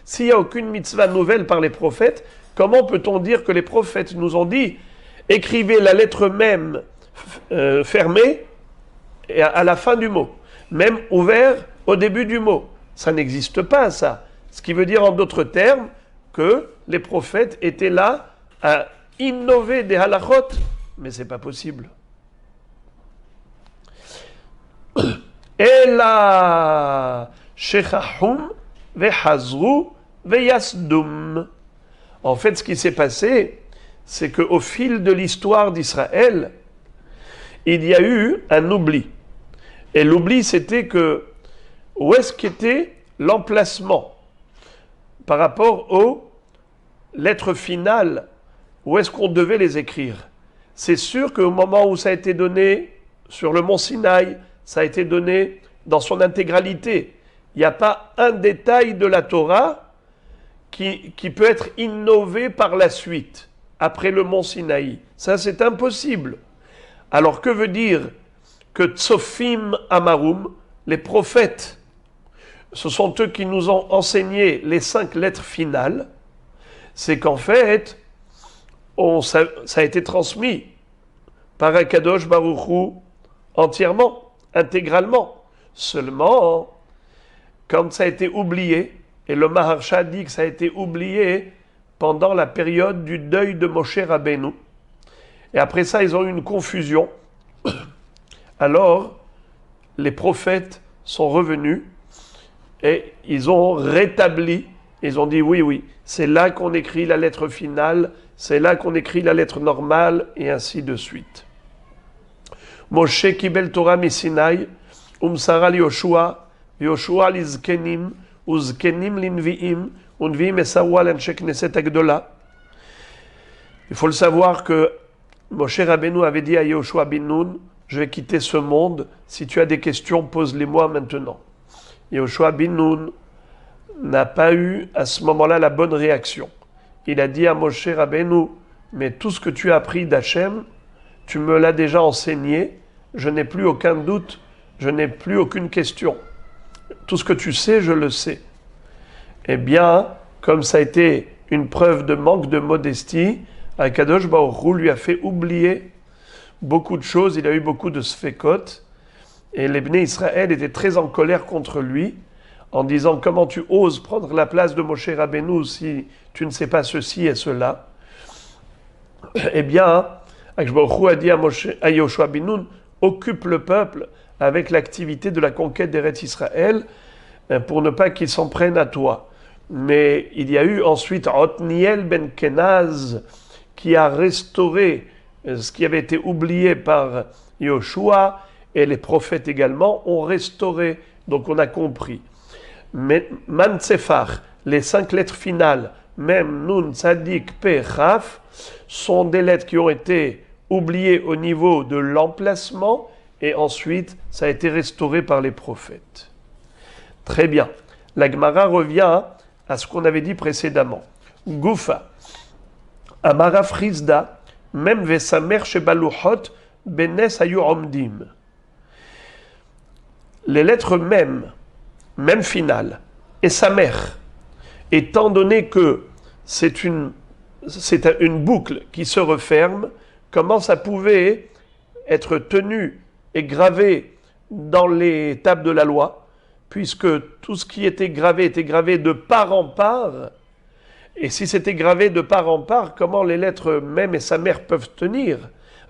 S'il n'y a aucune mitzvah nouvelle par les prophètes, comment peut-on dire que les prophètes nous ont dit écrivez la lettre même fermée et à la fin du mot, même ouvert au début du mot? Ça n'existe pas, ça. Ce qui veut dire en d'autres termes que les prophètes étaient là à innover des halachot, mais c'est pas possible. Ela shechahum vehazru veyasdum. En fait, ce qui s'est passé, c'est qu'au fil de l'histoire d'Israël, il y a eu un oubli. Et l'oubli, c'était que où est-ce qu'était l'emplacement par rapport aux lettres finales, où est-ce qu'on devait les écrire? C'est sûr qu'au moment où ça a été donné sur le mont Sinaï, ça a été donné dans son intégralité. Il n'y a pas un détail de la Torah qui peut être innové par la suite, après le mont Sinaï. Ça, c'est impossible. Alors, que veut dire que Tsofim Amarum, les prophètes, ce sont eux qui nous ont enseigné les 5 lettres finales? C'est qu'en fait, ça a été transmis par Akadosh Baruch Hu entièrement, intégralement. Seulement, quand ça a été oublié, et le Maharsha dit que ça a été oublié pendant la période du deuil de Moshe Rabbeinu, et après ça, ils ont eu une confusion. Alors, les prophètes sont revenus et ils ont rétabli, ils ont dit oui, c'est là qu'on écrit la lettre finale, c'est là qu'on écrit la lettre normale, et ainsi de suite. Moshe kibel Torah misinaï, umsara li Yoshua, Yoshua li zkenim, uzkenim linviim, unviim esawa l'anche knesset agdola. Il faut le savoir que Moshe Rabbeinu avait dit à Yoshua bin Nun, je vais quitter ce monde, si tu as des questions, pose-les-moi maintenant. Yoshua bin Nun n'a pas eu à ce moment-là la bonne réaction. Il a dit à Moshe Rabbeinu, mais tout ce que tu as appris d'Hachem, tu me l'as déjà enseigné, je n'ai plus aucun doute, je n'ai plus aucune question. Tout ce que tu sais, je le sais. Eh bien, comme ça a été une preuve de manque de modestie, Akadosh Baruch Hu lui a fait oublier beaucoup de choses, il a eu beaucoup de sfekot, et les Bnei Israël étaient très en colère contre lui, en disant comment tu oses prendre la place de Moshe Rabbeinu si tu ne sais pas ceci et cela. Eh bien, Akadosh Baruch Hu a dit à Yoshua bin Nun, occupe le peuple avec l'activité de la conquête d'Eretz Israël pour ne pas qu'ils s'en prennent à toi. Mais il y a eu ensuite Otniel ben Kenaz qui a restauré ce qui avait été oublié par Yoshua, et les prophètes également ont restauré. Donc on a compris. Mais Mansefar, les 5 lettres finales, même Nun, Tzadik, Pe, Chaf, sont des lettres qui ont été oubliées au niveau de l'emplacement, et ensuite ça a été restauré par les prophètes. Très bien. La Gemara revient à ce qu'on avait dit précédemment. Goufa, Amara Frizda, même Vesamer Shebaluchot, Benes Ayu Omdim. Les lettres même finale, et Samer, étant donné que c'est une c'est une boucle qui se referme, comment ça pouvait être tenu et gravé dans les tables de la loi, puisque tout ce qui était gravé de part en part. Et si c'était gravé de part en part, comment les lettres même et sa mère peuvent tenir?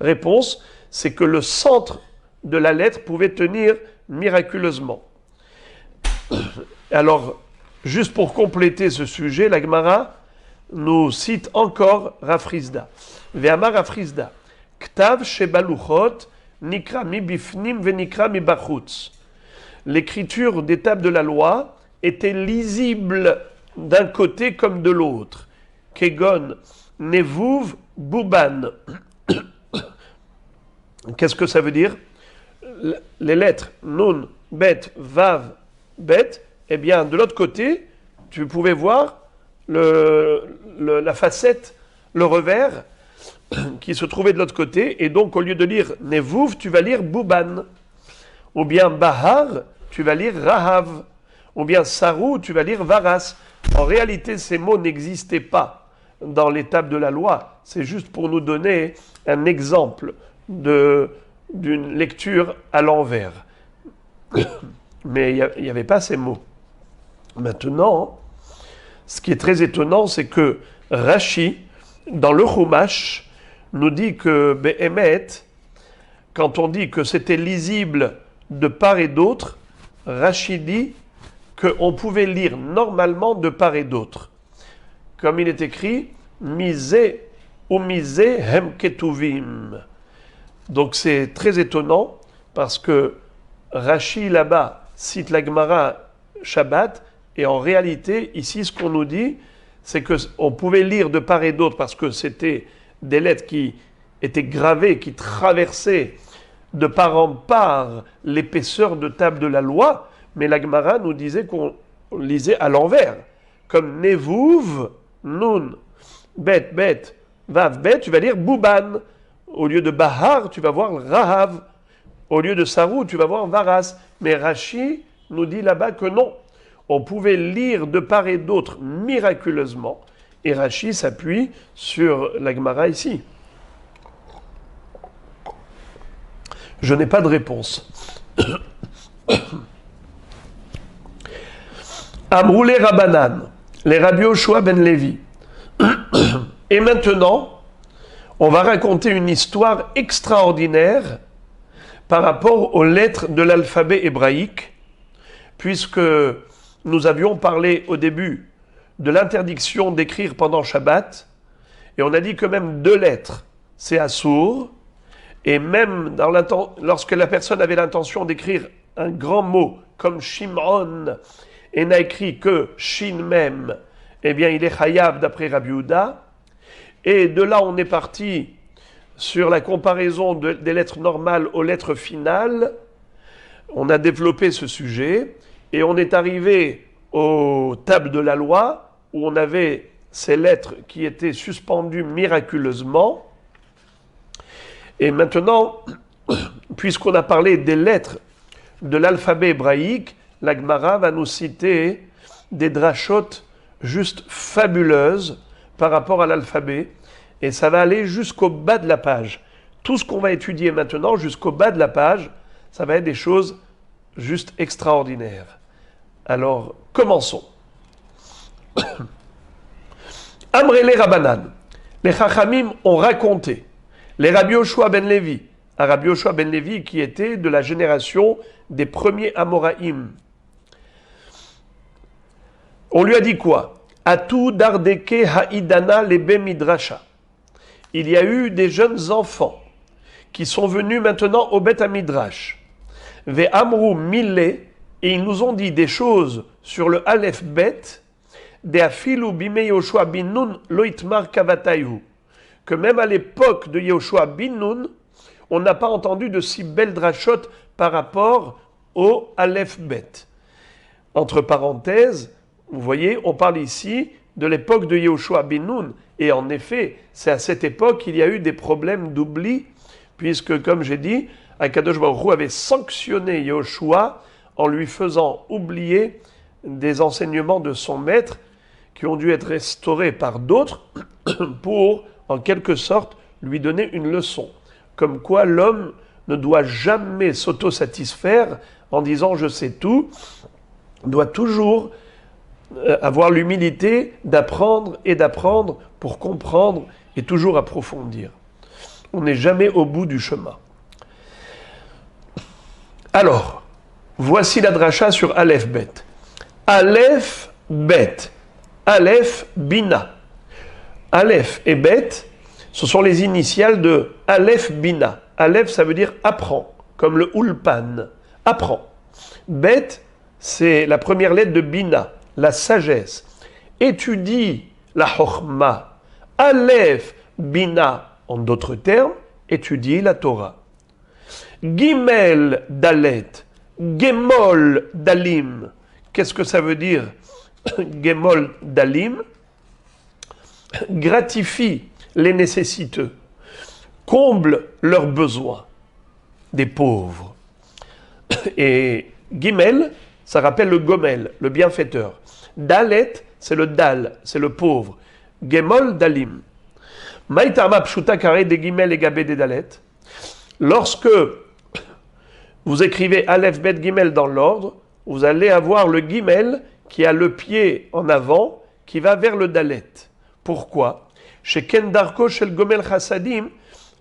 Réponse, c'est que le centre de la lettre pouvait tenir miraculeusement. Alors, juste pour compléter ce sujet, la Gemara nous cite encore Rafrizda. Ve'amar Rafrizda, Ktav shebaluchot nikra mi bifnim venikra mi bachutz. L'écriture des tables de la loi était lisible d'un côté comme de l'autre. Kegon, nevuv, buban. Qu'est-ce que ça veut dire? Les lettres nun, bet, vav, bet, eh bien, de l'autre côté, tu pouvais voir la facette, le revers, qui se trouvait de l'autre côté, et donc au lieu de lire nevuv, tu vas lire buban. Ou bien bahar, tu vas lire rahav. Ou bien sarou, tu vas lire varas. En réalité, ces mots n'existaient pas dans les tables de la loi. C'est juste pour nous donner un exemple d'une lecture à l'envers. Mais il n'y avait pas ces mots. Maintenant, ce qui est très étonnant, c'est que Rashi, dans le Chumash, nous dit que Behemet, quand on dit que c'était lisible de part et d'autre, Rashi dit qu'on pouvait lire normalement de part et d'autre. Comme il est écrit, Misé ou Misé hem ketuvim. Donc c'est très étonnant parce que Rashi là-bas cite la Gemara Shabbat et en réalité, ici, ce qu'on nous dit, c'est qu'on pouvait lire de part et d'autre parce que c'était des lettres qui étaient gravées, qui traversaient de part en part l'épaisseur de table de la loi, mais la Gemara nous disait qu'on lisait à l'envers. Comme Nevuv, Nun, Bet, Bet, Vav, Bet, tu vas lire Bouban. Au lieu de Bahar, tu vas voir Rahav. Au lieu de Sarou, tu vas voir Varas. Mais Rashi nous dit là-bas que non. On pouvait lire de part et d'autre miraculeusement. Et Rashi s'appuie sur la Gemara ici. Je n'ai pas de réponse. Amroulé Rabanan, les Rabbi Yoshua ben Levi. Et maintenant, on va raconter une histoire extraordinaire par rapport aux lettres de l'alphabet hébraïque, puisque nous avions parlé au début de l'interdiction d'écrire pendant Shabbat, et on a dit que même 2 lettres, c'est assour, et même lorsque la personne avait l'intention d'écrire un grand mot comme Shimon, et n'a écrit que Shin Mem, eh bien il est chayav d'après Rabbi Yehuda. Et de là on est parti sur la comparaison des lettres normales aux lettres finales. On a développé ce sujet et on est arrivé aux tables de la loi où on avait ces lettres qui étaient suspendues miraculeusement. Et maintenant, puisqu'on a parlé des lettres de l'alphabet hébraïque, la Gemara va nous citer des drachot juste fabuleuses par rapport à l'alphabet, et ça va aller jusqu'au bas de la page. Tout ce qu'on va étudier maintenant, jusqu'au bas de la page, ça va être des choses juste extraordinaires. Alors, commençons. Amrele Rabanan, les Chachamim ont raconté, les Rabbi Yoshua ben Levi, un Rabbi Yoshua ben Levi qui était de la génération des premiers Amoraïm. On lui a dit quoi? Atu dardeke haidana lebe midrasha. Il y a eu des jeunes enfants qui sont venus maintenant au Bet Midrash. Ve amru mille, et ils nous ont dit des choses sur le Aleph Bet, de afilu bime Yoshua bin Nun loitmar kavatayu, que même à l'époque de Yoshua bin Nun, on n'a pas entendu de si belles drachot par rapport au Aleph Bet. Entre parenthèses, vous voyez, on parle ici de l'époque de Yehoshua bin Nun. Et en effet, c'est à cette époque qu'il y a eu des problèmes d'oubli, puisque, comme j'ai dit, Akadosh Baruch Hu avait sanctionné Yehoshua en lui faisant oublier des enseignements de son maître qui ont dû être restaurés par d'autres pour, en quelque sorte, lui donner une leçon. Comme quoi l'homme ne doit jamais s'autosatisfaire en disant « je sais tout », doit toujours avoir l'humilité d'apprendre et d'apprendre pour comprendre et toujours approfondir. On n'est jamais au bout du chemin. Alors, voici la dracha sur Aleph Bet. Aleph Bet. Aleph Bina. Aleph et Bet, ce sont les initiales de Aleph Bina. Aleph, ça veut dire apprends, comme le Ulpan. Apprends. Bet, c'est la première lettre de Bina, la sagesse. Étudie la Chochma. Aleph Bina, en d'autres termes, étudie la Torah. Gimel Dalet, Gemol Dalim. Qu'est-ce que ça veut dire Gemol Dalim? Gratifie les nécessiteux, comble leurs besoins des pauvres. Et Gimel, ça rappelle le Gomel, le bienfaiteur. Dalet, c'est le Dal, c'est le pauvre. Gemol Dalim. Maïtama Pshuta Kare de Gimel et Gabé de Dalet. Lorsque vous écrivez Aleph Bet Gimel dans l'ordre, vous allez avoir le Gimel qui a le pied en avant, qui va vers le Dalet. Pourquoi? Chez Kendarko, chez le Gomel Chassadim,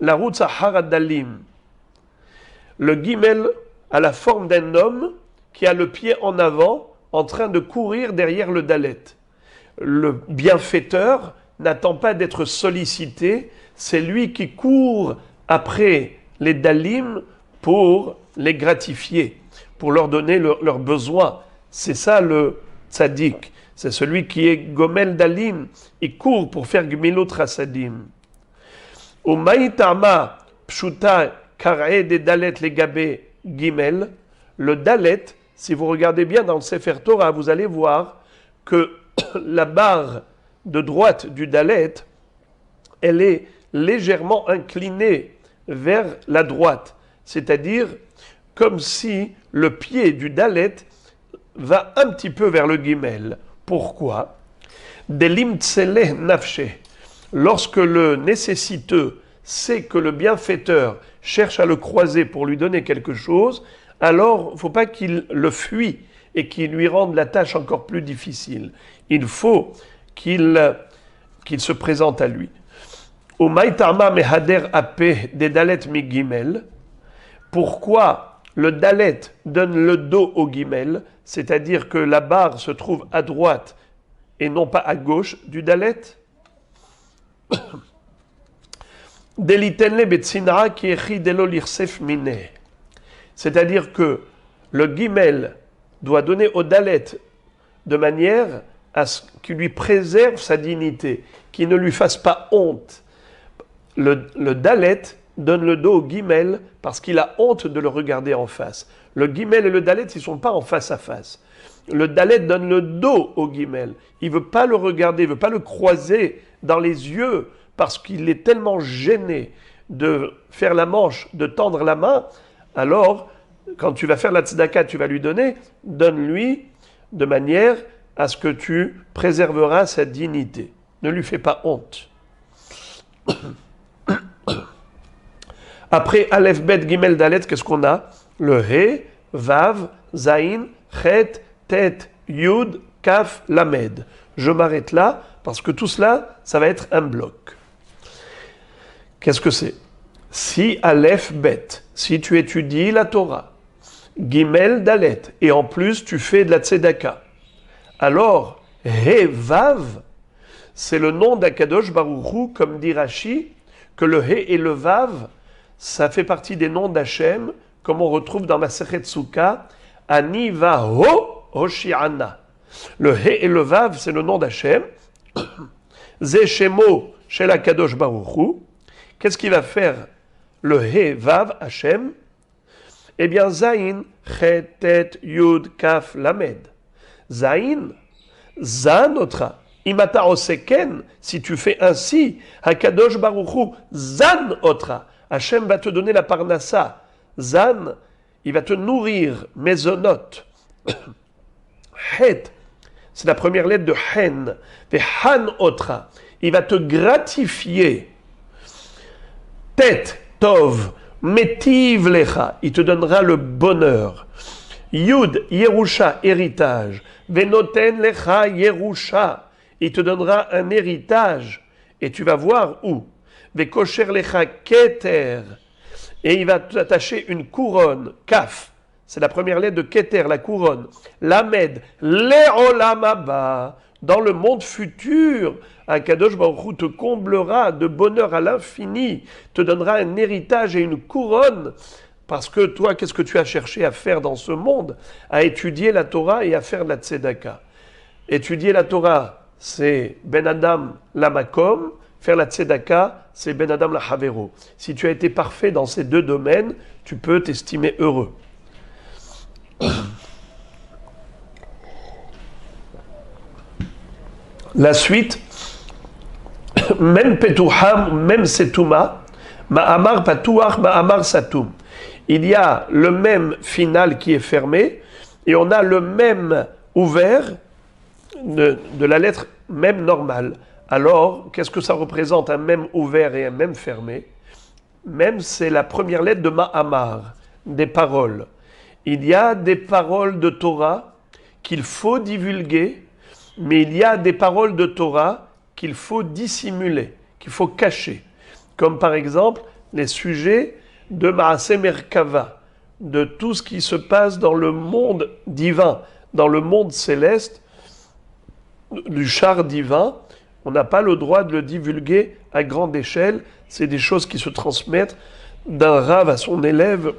la route Sahara Dalim. Le Gimel a la forme d'un homme qui a le pied en avant, en train de courir derrière le Dalet. Le bienfaiteur n'attend pas d'être sollicité, c'est lui qui court après les Dalim pour les gratifier, pour leur donner leurs besoins. C'est ça le tzaddik. C'est celui qui est Gomel Dalim. Il court pour faire Gmilut Chassadim. Umaïtama Pshuta Kar'e de Dalet Legabe Gimel. Le Dalet, si vous regardez bien dans le Sefer Torah, vous allez voir que la barre de droite du Dalet, elle est légèrement inclinée vers la droite. C'est-à-dire comme si le pied du Dalet va un petit peu vers le Gimel. Pourquoi? Delim tseleh nafshe. Lorsque le nécessiteux sait que le bienfaiteur cherche à le croiser pour lui donner quelque chose, alors il ne faut pas qu'il le fuit et qu'il lui rende la tâche encore plus difficile. Il faut qu'il se présente à lui. Umaytama mehader ape de dalet mi gimel. Pourquoi le dalet donne le dos au gimel, c'est-à-dire que la barre se trouve à droite et non pas à gauche du dalet? C'est-à-dire que le gimel doit donner au dalet de manière à ce qu'il lui préserve sa dignité, qu'il ne lui fasse pas honte. Le dalet donne le dos au gimel parce qu'il a honte de le regarder en face. Le gimel et le dalet, ils ne sont pas en face à face. Le dalet donne le dos au gimel. Il ne veut pas le regarder, il ne veut pas le croiser dans les yeux parce qu'il est tellement gêné de faire la manche, de tendre la main. Alors, quand tu vas faire la tzedaka, tu vas lui donner, donne-lui de manière à ce que tu préserveras sa dignité. Ne lui fais pas honte. Après Aleph, Bet, Gimel, Dalet, qu'est-ce qu'on a? Le He, Vav, Zain, Chet, Tet, Yud, Kaf, Lamed. Je m'arrête là parce que tout cela, ça va être un bloc. Qu'est-ce que c'est? Si Aleph, Bet, si tu étudies la Torah, Gimel, Dalet, et en plus tu fais de la tzedaka, alors He, Vav, c'est le nom d'Akadosh Baruch Hu, comme dit Rashi, que le He et le Vav, ça fait partie des noms d'Hachem, comme on retrouve dans Masechet Sukkah, Ani Vaho Hoshi'ana. Le He et le Vav, c'est le nom d'Hachem. Ze Shemo Shel Akadosh Baruch Hu. Qu'est-ce qu'il va faire le He, Vav, Hachem? Eh bien, Zain, Chet, Tet, Yud, Kaf, Lamed. Zain, Zanotra. Imata Oseken, si tu fais ainsi, Hakadosh Baruch Hu, Zan Otra. Hachem va te donner la parnassa. Zan, il va te nourrir, mezonot. Het, c'est la première lettre de Hen. Han otra. Il va te gratifier. Tet, tov, metiv lecha. Il te donnera le bonheur. Yud, Yerusha, héritage. Venoten lecha Yerusha. Il te donnera un héritage. Et tu vas voir où. Vekosher lecha keter. Et il va t'attacher une couronne. Kaf. C'est la première lettre de keter, la couronne. Lamed, le'olam haba. Dans le monde futur, Akadosh Baruch Hu te comblera de bonheur à l'infini, te donnera un héritage et une couronne, parce que toi, qu'est-ce que tu as cherché à faire dans ce monde? À étudier la Torah et à faire de la tzedaka. Étudier la Torah, c'est Ben Adam la Makom, faire la tzedaka, c'est Ben Adam la Havero. Si tu as été parfait dans ces deux domaines, tu peux t'estimer heureux. La suite, même Petuham, même Setuma, Ma'amar Patuach, Ma'amar Satum. Il y a le même final qui est fermé et on a le même ouvert de la lettre même normale. Alors, qu'est-ce que ça représente un même ouvert et un même fermé? Même, c'est la première lettre de Ma'amar, des paroles. Il y a des paroles de Torah qu'il faut divulguer, mais il y a des paroles de Torah qu'il faut dissimuler, qu'il faut cacher. Comme par exemple les sujets de Maaseh Merkava, de tout ce qui se passe dans le monde divin, dans le monde céleste, du char divin. On n'a pas le droit de le divulguer à grande échelle. C'est des choses qui se transmettent d'un rave à son élève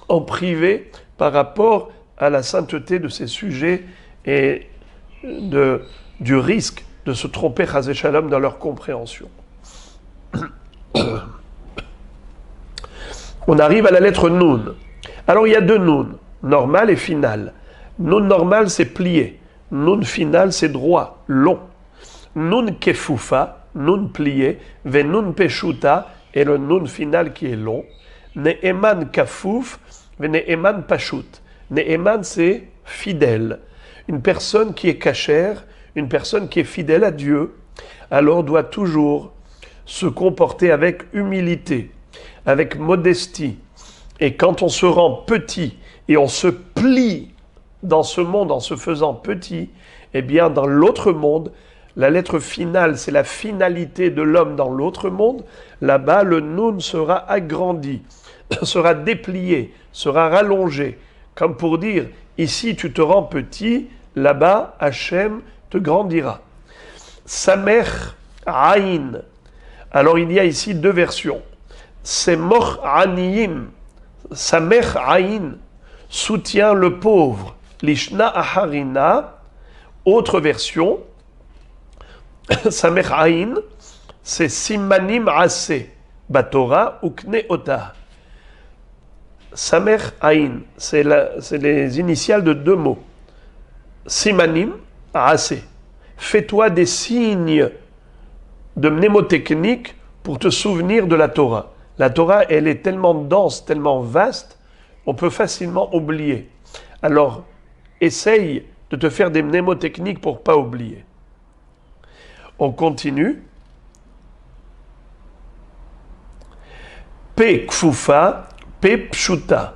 en privé par rapport à la sainteté de ces sujets et du risque de se tromper, chazé shalom, dans leur compréhension. On arrive à la lettre Nun. Alors il y a deux Nun, normal et final. Nun normal, c'est plié. Nun final, c'est droit, long. Nun kefufa, Nun plié, ve Nun peshuta, et le Nun final qui est long. Ne'eman kafuf, ve Ne'eman pashut. Ne'eman, c'est fidèle. Une personne qui est cachère, une personne qui est fidèle à Dieu, alors doit toujours se comporter avec humilité, avec modestie. Et quand on se rend petit et on se plie dans ce monde en se faisant petit, eh bien dans l'autre monde, la lettre finale, c'est la finalité de l'homme dans l'autre monde. Là-bas, le Nun sera agrandi, sera déplié, sera rallongé. Comme pour dire, ici tu te rends petit, là-bas, Hachem te grandira. Samer Aïn. Alors il y a ici deux versions. Semor Aniyim. Samer Aïn soutient le pauvre. Lishna Aharina. Autre version. Samer Aïn, c'est Simanim Ase. Batora Ukne Ota. Samer Aïn, c'est les initiales de deux mots. Simanim Ase. Fais-toi des signes de mnémotechnique pour te souvenir de la Torah. La Torah, elle est tellement dense, tellement vaste, on peut facilement oublier. Alors, essaye de te faire des mnémotechniques pour ne pas oublier. On continue. Pe kfufa, pe pshuta.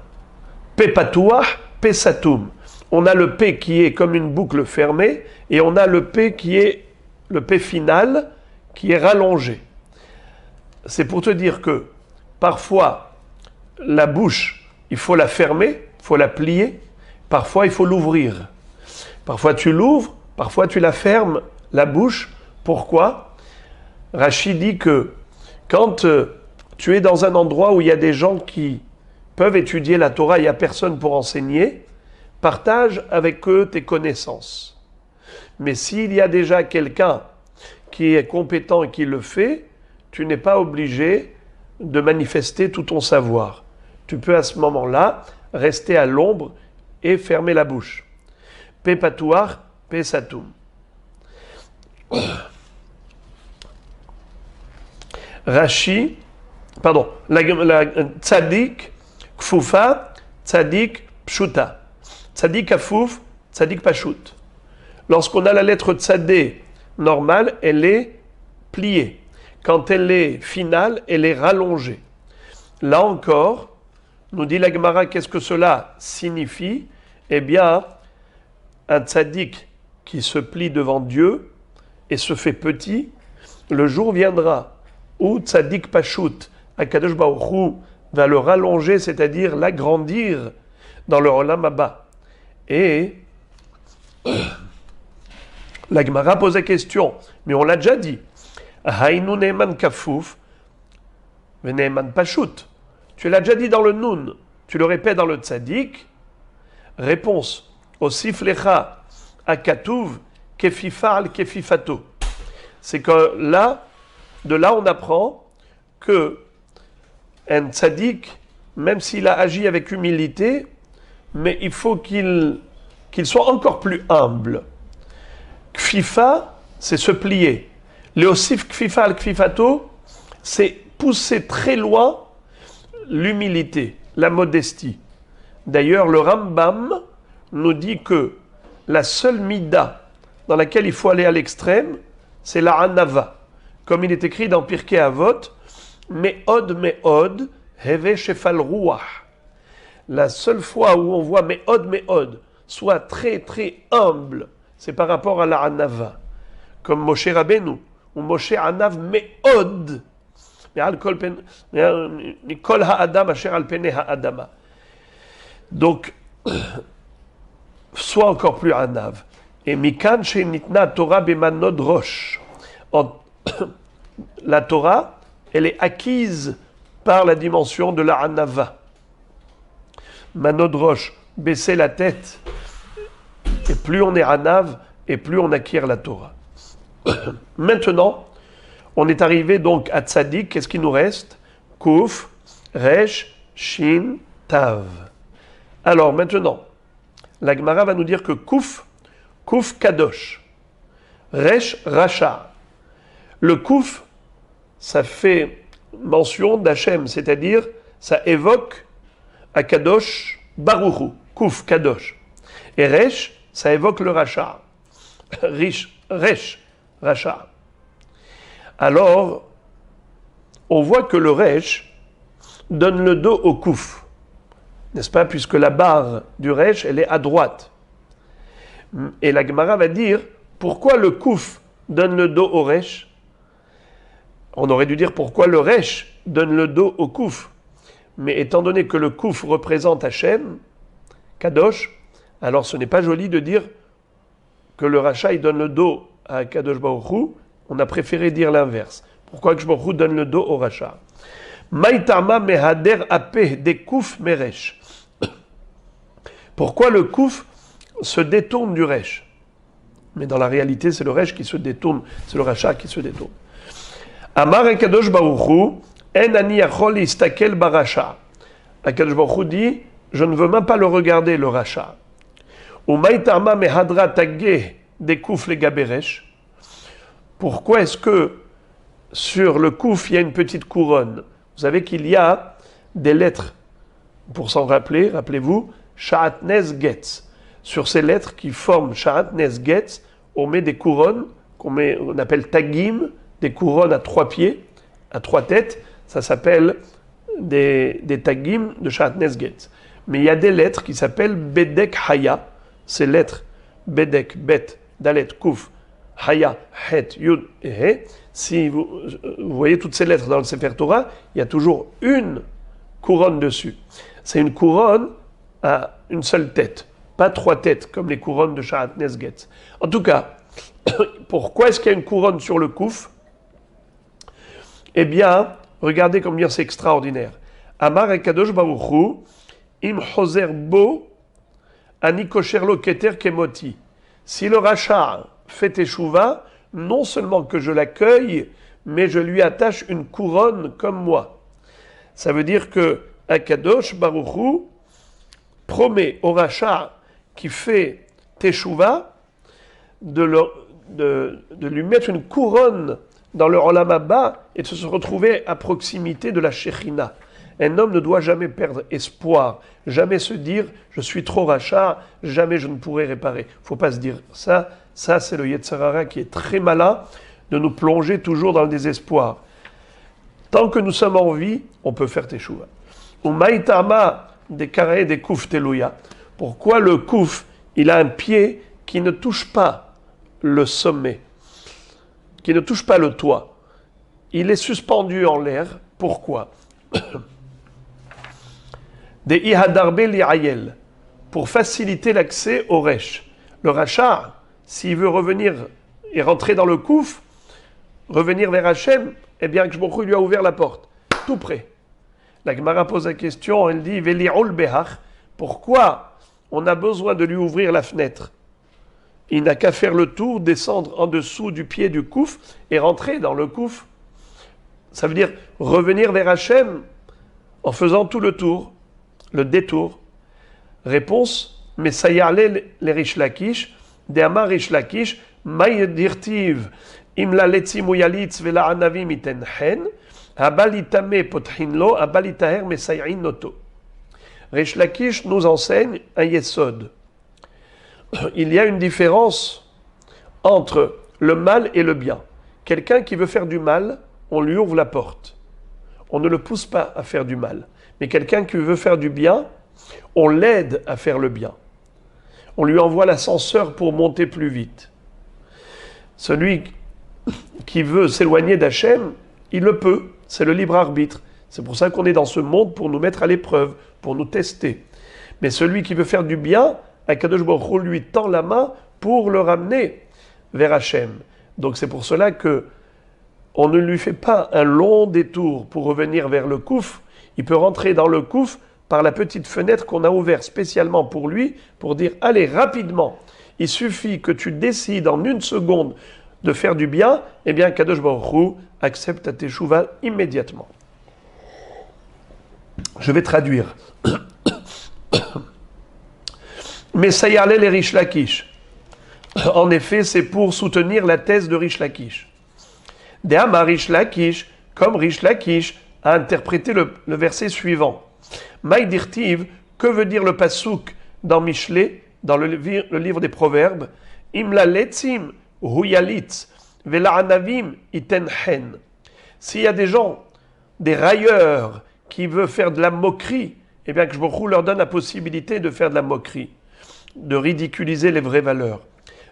Pe patouah, pe satum. On a le P qui est comme une boucle fermée et on a le P qui est le P final qui est rallongé. C'est pour te dire que parfois la bouche, il faut la fermer, il faut la plier, parfois il faut l'ouvrir. Parfois tu l'ouvres, parfois tu la fermes, la bouche. Pourquoi? Rachid dit que quand tu es dans un endroit où il y a des gens qui peuvent étudier la Torah, il n'y a personne pour enseigner, partage avec eux tes connaissances. Mais s'il y a déjà quelqu'un qui est compétent et qui le fait, tu n'es pas obligé de manifester tout ton savoir. Tu peux à ce moment-là rester à l'ombre et fermer la bouche. Pe patouar, pe satum. Rashi, pardon, la tzadik, kfufa, tzadik, pshuta. Tzadik afouf, tzadik pashut. Lorsqu'on a la lettre tzadé normale, elle est pliée. Quand elle est finale, elle est rallongée. Là encore, nous dit la Gemara, qu'est-ce que cela signifie? Eh bien, un tzaddik qui se plie devant Dieu et se fait petit, le jour viendra où tzaddik pashut, Akadosh Baruch Hu, va le rallonger, c'est-à-dire l'agrandir dans le Olam Haba. Et la Gemara pose la question, mais on l'a déjà dit. Hainu ne'eman kafouf, ve'ne'eman pashut. Tu l'as déjà dit dans le Nun, tu le répètes dans le Tzadik. Réponse. Osiflecha akatuv kefifal kefifato. C'est que là, de là on apprend que un Tzadik, même s'il a agi avec humilité, mais il faut qu'il soit encore plus humble. Kfifa, c'est se plier. Leosif kfifal kfifato, c'est pousser très loin l'humilité, la modestie. D'ailleurs, le Rambam nous dit que la seule mida dans laquelle il faut aller à l'extrême, c'est la anava. Comme il est écrit dans Pirkei Avot, me'od, heve shefal ruach. La seule fois où on voit me'od, soit très très humble, c'est par rapport à la anava. Comme Moshe Rabbeinu, ou Moshe anav me'od. Donc, soit encore plus anav. Et mikan shenitna Torah bemanod rosh. La Torah, elle est acquise par la dimension de la anava. Manod rosh, baisser la tête. Et plus on est anav, et plus on acquiert la Torah. Maintenant, on est arrivé donc à Tzadik. Qu'est-ce qui nous reste? Kuf, Resh, Shin, Tav. Alors maintenant, la Gemara va nous dire que Kuf Kadosh, Resh, Racha. Le Kuf, ça fait mention d'Hachem, c'est-à-dire ça évoque à Kadosh Baruchu, Kuf Kadosh. Et Resh, ça évoque le Racha. Resh, Racha. Alors, on voit que le Resh donne le dos au Kouf, n'est-ce pas, puisque la barre du Resh, elle est à droite. Et la Gemara va dire, pourquoi le Kouf donne le dos au Resh? On aurait dû dire pourquoi le Resh donne le dos au Kouf. Mais étant donné que le Kouf représente Hachem, Kadosh, alors ce n'est pas joli de dire que le Racha, il donne le dos à Kadosh Baruch Hu. On a préféré dire l'inverse. Pourquoi que Baruch Hu donne le dos au Racha? Maïtama mehader apeh de kouf meresh. Pourquoi le kouf se détourne du resh? Mais dans la réalité, c'est le resh qui se détourne, c'est le Racha qui se détourne. Amar Kadosh Baruch Hu, en ani yachol istakel baracha. Kadosh Baruch Hu dit, je ne veux même pas le regarder, le Racha. Ou maïtama mehadra tagge de kouf le gaberesh. Pourquoi est-ce que sur le kouf, il y a une petite couronne? Vous savez qu'il y a des lettres, pour s'en rappeler, rappelez-vous, Sha'atnez Getz. Sur ces lettres qui forment Sha'atnez Getz, on met des couronnes, on appelle tagim, des couronnes à 3 pieds, à 3 têtes. Ça s'appelle des tagim de Sha'atnez Getz. Mais il y a des lettres qui s'appellent Bedek Haya. Ces lettres, Bedek, Bet, Dalet, Kouf, Haya, Het, Yud et He. Si vous voyez toutes ces lettres dans le Sefer Torah, il y a toujours une couronne dessus. C'est une couronne à une seule tête, pas 3 têtes comme les couronnes de Sha'atnez Getz. En tout cas, pourquoi est-ce qu'il y a une couronne sur le kouf? Eh bien, regardez combien c'est extraordinaire. Amar et Kadosh Baruch Hu, im choser bo, ani kosher lo keter kemoti. Si le Racha fait teshuva, non seulement que je l'accueille, mais je lui attache une couronne comme moi. Ça veut dire que Akadosh Baruch Hu promet au Racha qui fait teshuva de lui mettre une couronne dans le Olam Haba et de se retrouver à proximité de la Shekhinah. Un homme ne doit jamais perdre espoir, jamais se dire « je suis trop rachat, jamais je ne pourrai réparer ». Il ne faut pas se dire ça. Ça, c'est le Yetzer Hara qui est très malin de nous plonger toujours dans le désespoir. Tant que nous sommes en vie, on peut faire teshuva. Ou maïtama des carrés des kouf telouya. Pourquoi le kouf, il a un pied qui ne touche pas le sommet, qui ne touche pas le toit. Il est suspendu en l'air. Pourquoi? Des ihadarbe li'ayel, pour faciliter l'accès au resh. Le rachat, s'il veut revenir et rentrer dans le kouf, revenir vers Hachem, eh bien, Kshbochou lui a ouvert la porte, tout près. La Gemara pose la question, elle dit Veli'ol behach, pourquoi on a besoin de lui ouvrir la fenêtre? Il n'a qu'à faire le tour, descendre en dessous du pied du kouf et rentrer dans le kouf. Ça veut dire revenir vers Hachem en faisant tout le tour, le détour. Réponse, mais ça y allait les Rish Lakish, de Amar Rish Lakish, Maïdirtiv, Imla letzi muyalitz vela anavim iten hen, abalitame pothinlo, abalitaher mesayin noto. Rish Lakish nous enseigne un yesod. Il y a une différence entre le mal et le bien. Quelqu'un qui veut faire du mal, on lui ouvre la porte. On ne le pousse pas à faire du mal. Mais quelqu'un qui veut faire du bien, on l'aide à faire le bien. On lui envoie l'ascenseur pour monter plus vite. Celui qui veut s'éloigner d'Hachem, il le peut. C'est le libre arbitre. C'est pour ça qu'on est dans ce monde, pour nous mettre à l'épreuve, pour nous tester. Mais celui qui veut faire du bien, Akadosh Baruch Hu lui tend la main pour le ramener vers Hachem. Donc c'est pour cela que on ne lui fait pas un long détour pour revenir vers le kouf. Il peut rentrer dans le kouf par la petite fenêtre qu'on a ouverte spécialement pour lui, pour dire « Allez, rapidement, il suffit que tu décides en une seconde de faire du bien, eh bien, Kadosh Baruch Hu accepte ta teshuva immédiatement. » Je vais traduire. Mais ça y allait les Rish Lakish. En effet, c'est pour soutenir la thèse de Rish Lakish. De'amar Rish Lakish, comme Rish Lakish a interprété le verset suivant. Maïdirtiv, que veut dire le pasouk dans Mishlé, dans le livre des Proverbes? Imla letzim huyalitz vela anavim iten hen. S'il y a des gens, des railleurs, qui veulent faire de la moquerie, eh bien que je leur donne la possibilité de faire de la moquerie, de ridiculiser les vraies valeurs.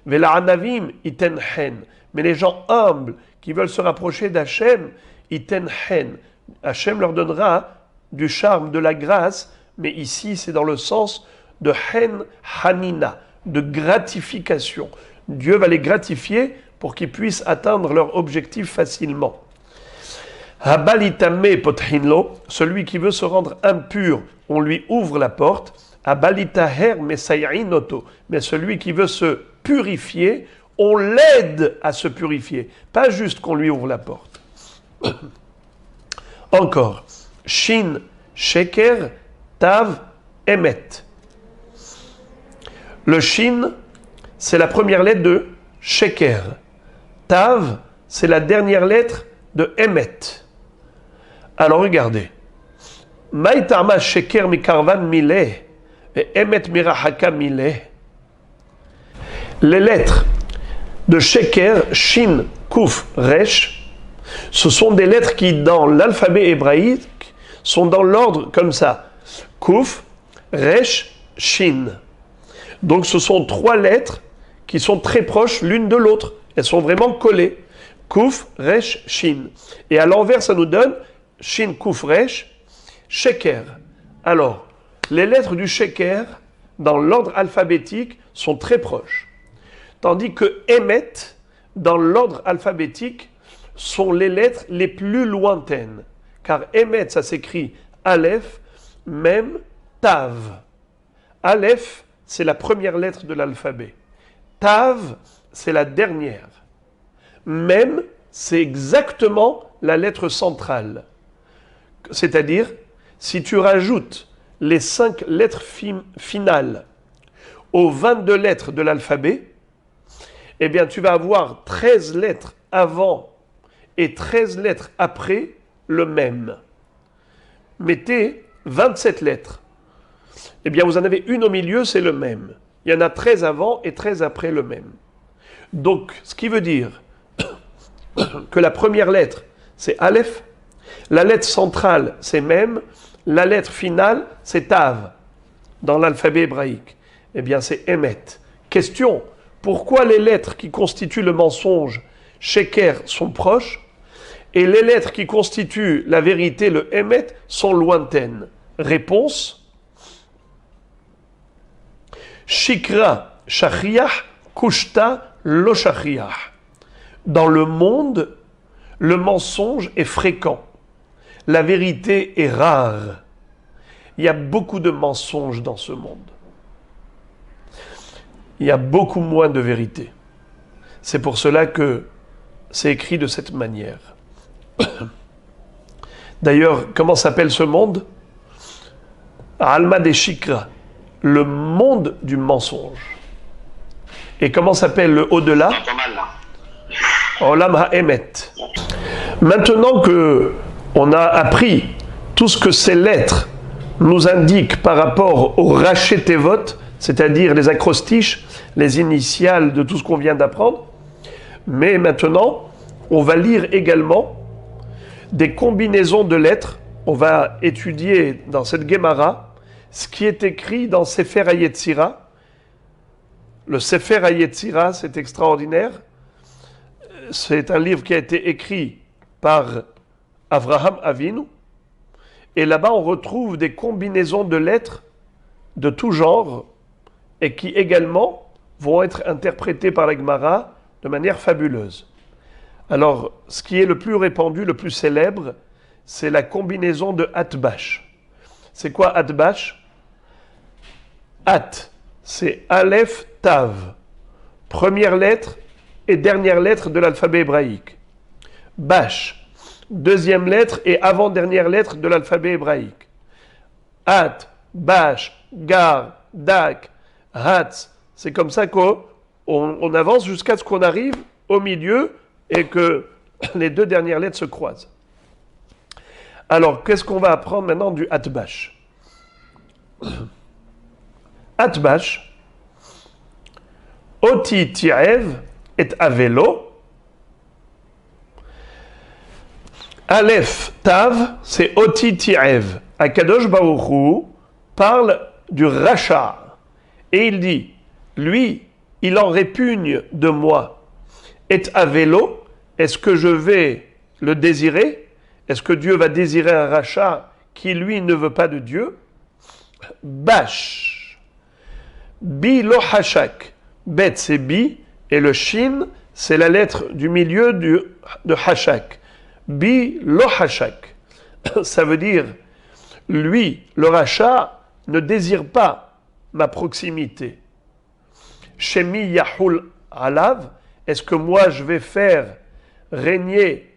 Vela anavim iten hen. Mais les gens humbles qui veulent se rapprocher d'Hachem, iten hen. Hachem leur donnera du charme, de la grâce, mais ici c'est dans le sens de hen hanina, de gratification. Dieu va les gratifier pour qu'ils puissent atteindre leur objectif facilement. Abalitame pothinlo, celui qui veut se rendre impur, on lui ouvre la porte. Abalitaher mesayainoto, mais celui qui veut se purifier, on l'aide à se purifier, pas juste qu'on lui ouvre la porte. Encore, Shin, Sheker, Tav, Emet. Le Shin, c'est la première lettre de Sheker. Tav, c'est la dernière lettre de Emet. Alors regardez. Maïtama Sheker mikarvan mileh et Emet mirahaka mileh. Les lettres de Sheker, Shin, Kuf, Resh, ce sont des lettres qui, dans l'alphabet hébraïque, sont dans l'ordre comme ça. Kuf, Resh, Shin. Donc ce sont trois lettres qui sont très proches l'une de l'autre. Elles sont vraiment collées. Kuf, Resh, Shin. Et à l'envers, ça nous donne Shin, Kuf, Resh, Sheker. Alors, les lettres du Sheker, dans l'ordre alphabétique, sont très proches. Tandis que Emet, dans l'ordre alphabétique, sont les lettres les plus lointaines. Car Emet, ça s'écrit Aleph, Mem, Tav. Aleph, c'est la première lettre de l'alphabet. Tav, c'est la dernière. Mem, c'est exactement la lettre centrale. C'est-à-dire, si tu rajoutes les 5 lettres finales aux 22 lettres de l'alphabet, eh bien, tu vas avoir 13 lettres avant et 13 lettres après le même. mettez 27 lettres. Eh bien, vous en avez une au milieu, c'est le même. Il y en a 13 avant et 13 après le même. Donc, ce qui veut dire que la première lettre, c'est Aleph. La lettre centrale, c'est Mem. La lettre finale, c'est Tav, dans l'alphabet hébraïque. Eh bien, c'est Emet. Question, pourquoi les lettres qui constituent le mensonge, Sheker, sont proches, et les lettres qui constituent la vérité, le Emet, sont lointaines? Réponse, Shikra, Shachriah, Kushta, Lo Shachriah. Dans le monde, le mensonge est fréquent. La vérité est rare. Il y a beaucoup de mensonges dans ce monde. Il y a beaucoup moins de vérité. C'est pour cela que c'est écrit de cette manière. D'ailleurs, comment s'appelle ce monde? Alma de Shikra, le monde du mensonge. Et comment s'appelle le au-delà? Olam ha-emet. Maintenant que on a appris tout ce que ces lettres nous indiquent par rapport au rachet tevot, c'est-à-dire les acrostiches, les initiales de tout ce qu'on vient d'apprendre, mais maintenant, on va lire également des combinaisons de lettres. On va étudier dans cette Gemara ce qui est écrit dans Sefer HaYetzira. Le Sefer HaYetzira, c'est extraordinaire. C'est un livre qui a été écrit par Avraham Avinu. Et là-bas, on retrouve des combinaisons de lettres de tout genre et qui également vont être interprétées par la Gemara de manière fabuleuse. Alors, ce qui est le plus répandu, le plus célèbre, c'est la combinaison de Atbash. C'est quoi Atbash? At, c'est Aleph Tav, première lettre et dernière lettre de l'alphabet hébraïque. Bash, deuxième lettre et avant-dernière lettre de l'alphabet hébraïque. At, Bash, Gar, Dak, Hatz. C'est comme ça qu'on avance jusqu'à ce qu'on arrive au milieu et que les deux dernières lettres se croisent. Alors, qu'est-ce qu'on va apprendre maintenant du Atbash? Atbash, Oti Ti'ev et Avelo. Aleph Tav, c'est Oti Ti'ev. Akadosh Baruch Hu parle du rachat. Et il dit, lui, il en répugne de moi. Et Avelo, est-ce que je vais le désirer? Est-ce que Dieu va désirer un rachat qui, lui, ne veut pas de Dieu? Bash. Bi lo hashak. Bet, c'est bi, et le shin, c'est la lettre du milieu de hashak. Bi lo hashak. Ça veut dire, lui, le rachat, ne désire pas ma proximité. Shemi yahul alav. Est-ce que moi, je vais faire régner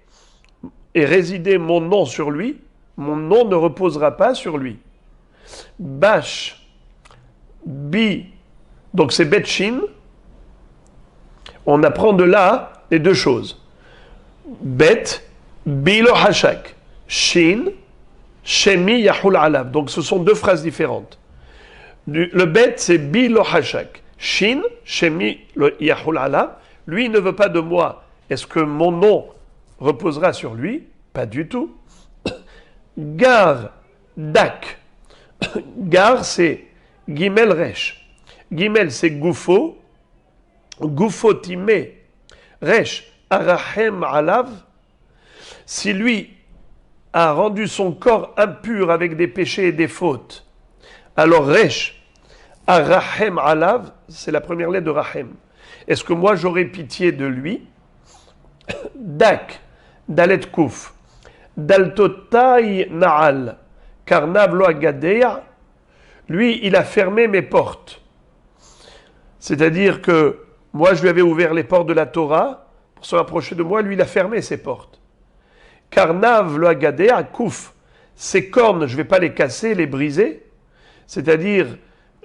et résider mon nom sur lui? Mon nom ne reposera pas sur lui. Bash. Bi, donc c'est Bet Shin. On apprend de là les deux choses. Bet, Bi lo hashak. Shin, Shemi yahul alav. Donc ce sont deux phrases différentes. Le Bet, c'est Bi lo hashak. Shin, Shemi yahul alav. Lui, il ne veut pas de moi. Est-ce que mon nom reposera sur lui? Pas du tout. Gar, Dak. Gar, c'est Gimel Resh. Gimel, c'est Goufo. Goufo Timé. Resh, Arahem Alav. Si lui a rendu son corps impur avec des péchés et des fautes, alors Resh, Arahem Alav, c'est la première lettre de Rahem. Est-ce que moi j'aurai pitié de lui? Dak, Dalet Kouf. Daltotai Naal. Karnav lo agadea. Lui, il a fermé mes portes. C'est-à-dire que moi, je lui avais ouvert les portes de la Torah pour se rapprocher de moi. Lui, il a fermé ses portes. Karnav lo agadea kouf. Ses cornes, je ne vais pas les casser, les briser. C'est-à-dire,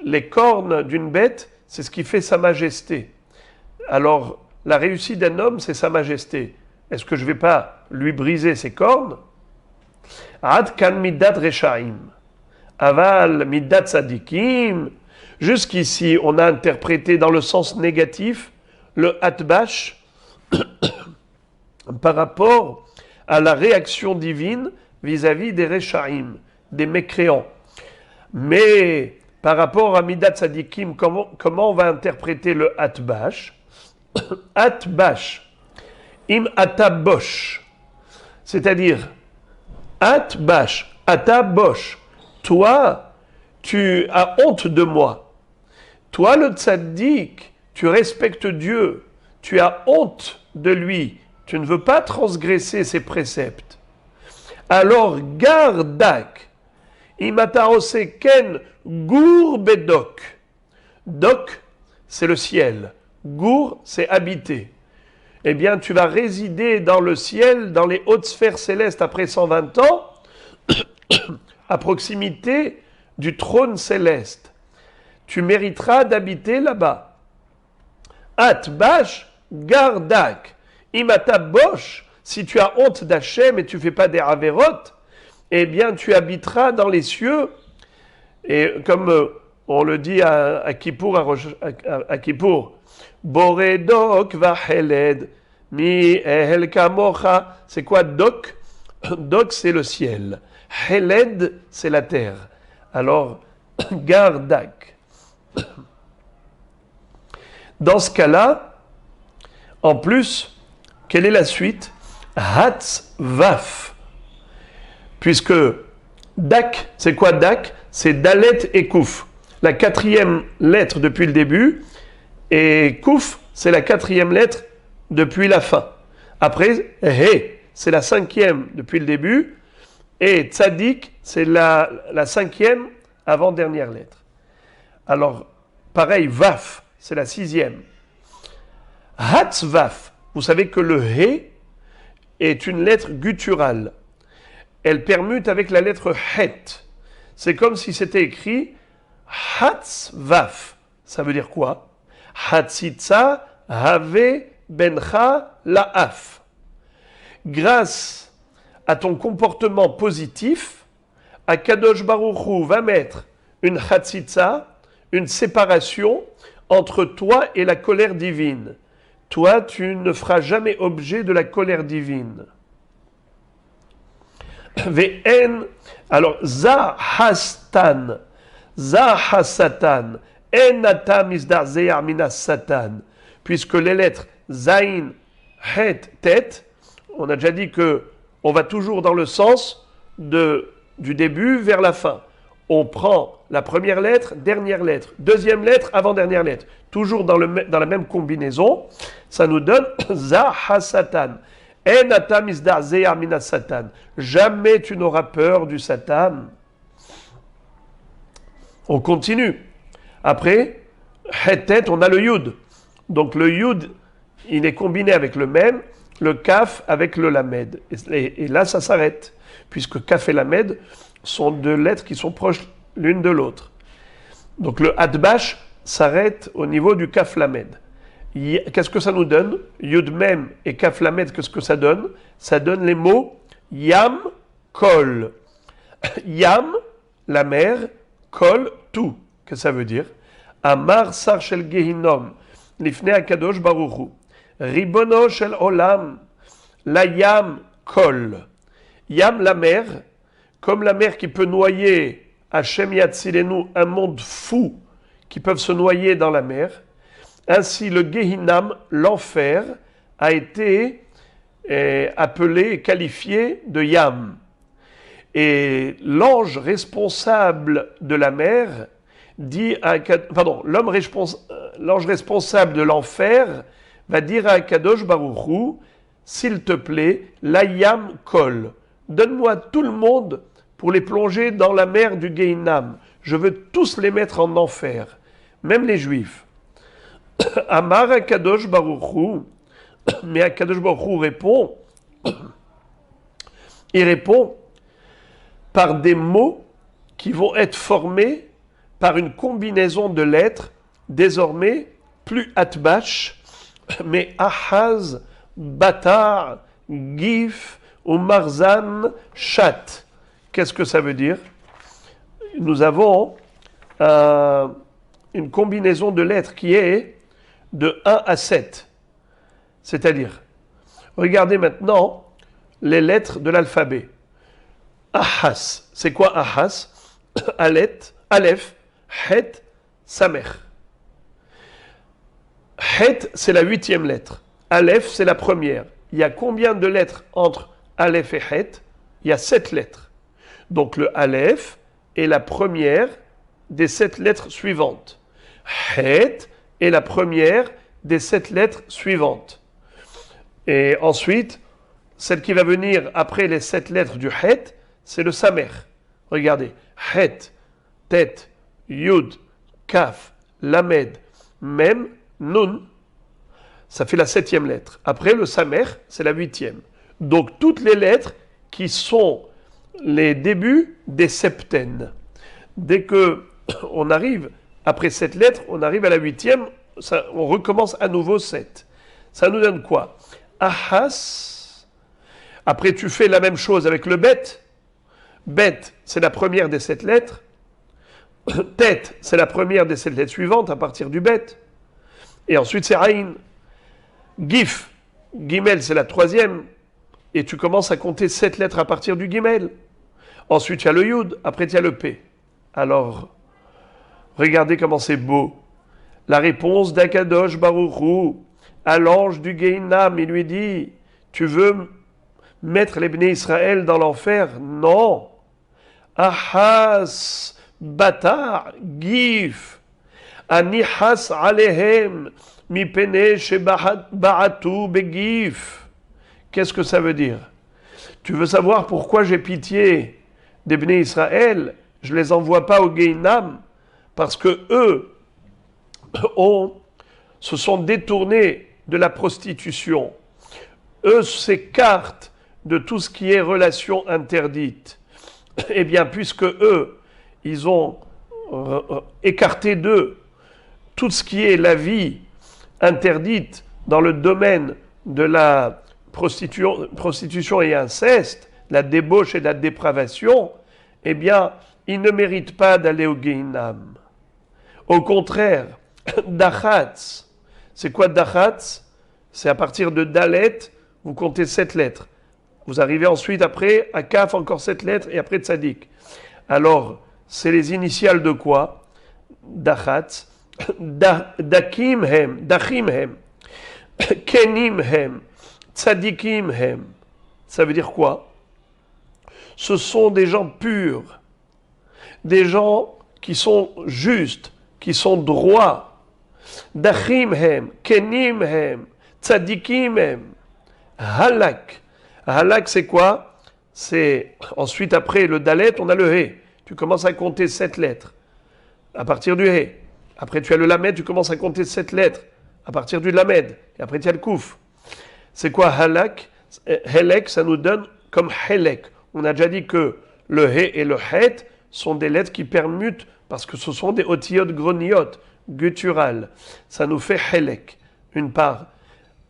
les cornes d'une bête, c'est ce qui fait sa majesté. Alors, la réussite d'un homme, c'est sa majesté. Est-ce que je ne vais pas lui briser ses cornes? Ad kan midat reshaim. Aval midat tzadikim. Jusqu'ici, on a interprété dans le sens négatif le atbash par rapport à la réaction divine vis-à-vis des reshaim, des mécréants. Mais par rapport à midat tzadikim, comment on va interpréter le atbash? Atbash, im atabosh, c'est-à-dire atbash, atabosh, toi, tu as honte de moi. Toi, le tzaddik, tu respectes Dieu, tu as honte de lui, tu ne veux pas transgresser ses préceptes. Alors, gardak, imataose ken gur bedok. Dok, c'est le ciel. Gur, c'est habiter. Eh bien, tu vas résider dans le ciel, dans les hautes sphères célestes après 120 ans, à proximité du trône céleste. Tu mériteras d'habiter là-bas. Atbash gardak. Imata bosh, si tu as honte d'Hachem et tu ne fais pas des avérotes, eh bien tu habiteras dans les cieux. Et comme on le dit à Kippour, à Kippour, Boredok va heled, mi ehel kamocha. C'est quoi dok? Dok, c'est le ciel. Heled, c'est la terre. Alors, gardak. Dans ce cas-là, en plus, quelle est la suite? Hatz vaf. Puisque dak, c'est quoi dak? C'est dalet et kouf. La quatrième lettre depuis le début. Et kouf, c'est la quatrième lettre depuis la fin. Après, he, c'est la cinquième depuis le début. Et tzadik, c'est la cinquième avant-dernière lettre. Alors, pareil, vaf, c'est la sixième. Hatzvaf, vous savez que le he est une lettre gutturale. Elle permute avec la lettre het. C'est comme si c'était écrit Hatzvaf. Ça veut dire quoi? Hatzitza have bencha laaf. Grâce à ton comportement positif, Akadosh Baruch Hu va mettre une hatzitza, une séparation entre toi et la colère divine. Toi, tu ne feras jamais objet de la colère divine. Ve'en, alors, Zahastan, Zahasatan, Enata misdarzear minas satan, puisque les lettres Zain, Het, Tet, on a déjà dit que on va toujours dans le sens du début vers la fin. On prend la première lettre, dernière lettre, deuxième lettre, avant-dernière lettre. Toujours dans la même combinaison, ça nous donne Zahasatan. Enata misdarzear minas satan. Jamais tu n'auras peur du Satan. On continue. Après, Hetet, on a le Yud. Donc le Yud, il est combiné avec le Mem, le Kaf avec le Lamed. Et là, ça s'arrête. Puisque Kaf et Lamed sont deux lettres qui sont proches l'une de l'autre. Donc le Adbash s'arrête au niveau du Kaf Lamed. Qu'est-ce que ça nous donne? Yud Mem et Kaf Lamed, qu'est-ce que ça donne? Ça donne les mots Yam, Kol. Yam, la mer, Kol, tout. Qu'est-ce que ça veut dire? Amar sar shel gehinom, lifnei akadosh baruch hu. Ribono shel olam, la yam, Kol. Yam, la mer, comme la mer qui peut noyer, Hashem yatzilenu, un monde fou, qui peuvent se noyer dans la mer. Ainsi, le Gehinam, l'enfer, a été appelé et qualifié de Yam. Et l'ange responsable de la mer dit à l'ange responsable de l'enfer va dire à Kadosh Baruch Hu, s'il te plaît, la Yam Kol, donne-moi tout le monde pour les plonger dans la mer du Gehinam. Je veux tous les mettre en enfer, même les Juifs. Amar Akadosh Baruch Hu, mais Akadosh Baruch Hu répond, il répond par des mots qui vont être formés par une combinaison de lettres, désormais plus Atbash, mais Ahaz, Batar, Gif ou Marzan, Chat. Qu'est-ce que ça veut dire? Nous avons une combinaison de lettres qui est de 1 à 7. C'est-à-dire, regardez maintenant les lettres de l'alphabet. Ahas, c'est quoi Ahas? Aleph, Het, Samer. Het, c'est la 8e lettre. Aleph, c'est la première. Il y a combien de lettres entre Aleph et Het? Il y a 7 lettres. Donc le Aleph est la première des 7 lettres suivantes. Het est la première des 7 lettres suivantes. Et ensuite, celle qui va venir après les 7 lettres du Het, c'est le Samer. Regardez. Het, Tet, Yud, Kaf, Lamed, Mem, Nun. Ça fait la 7e lettre. Après, le Samer, c'est la 8e. Donc, toutes les lettres qui sont les débuts des septaines. Dès que on arrive, après cette lettre, on arrive à la 8e, on recommence à nouveau 7. Ça nous donne quoi? Ahas. Après, tu fais la même chose avec le Bet. Bet, c'est la première des 7 lettres. Tête, c'est la première des 7 lettres suivantes à partir du Bet. Et ensuite, c'est Aïn. Gif, Gimel, c'est la 3e. Et tu commences à compter 7 lettres à partir du Gimel. Ensuite, il y a le Yud. Après, il y a le P. Alors, regardez comment c'est beau. La réponse d'Akadosh Baruch Hu à l'ange du Gehinam, il lui dit, tu veux mettre les Bnei Israël dans l'enfer? Non. Ahas, Batar, Gif, Anihas Alehem, Mipene Sheba'atu Begif. Qu'est-ce que ça veut dire? Tu veux savoir pourquoi j'ai pitié des Bnei Israël? Je ne les envoie pas au Gehinam parce que eux se sont détournés de la prostitution. Eux s'écartent de tout ce qui est relation interdite. Eh bien, puisque eux, ils ont écarté d'eux tout ce qui est la vie interdite dans le domaine de la prostitution et inceste, la débauche et la dépravation, eh bien, ils ne méritent pas d'aller au Gehinam. Au contraire, Dachatz, c'est quoi Dachatz? C'est à partir de Dalet, vous comptez 7 lettres. Vous arrivez ensuite après à Kaf, encore 7 lettres, et après Tzadik. Alors, c'est les initiales de quoi? Dachatz, Dakimhem, Dachimhem, Kenimhem, Tzadikimhem. Ça veut dire quoi? Ce sont des gens purs, des gens qui sont justes, qui sont droits. Dachimhem, Kenimhem, Tzadikimhem, Halak. Halak, c'est quoi? C'est ensuite, après le Dalet, on a le He. Tu commences à compter 7 lettres à partir du He. Après, tu as le Lamed, tu commences à compter 7 lettres à partir du Lamed. Et après, tu as le Kouf. C'est quoi Halak? Helek, ça nous donne comme Helek. On a déjà dit que le He et le Het sont des lettres qui permutent parce que ce sont des otiyot groniot, gutturales. Ça nous fait Helek, une part.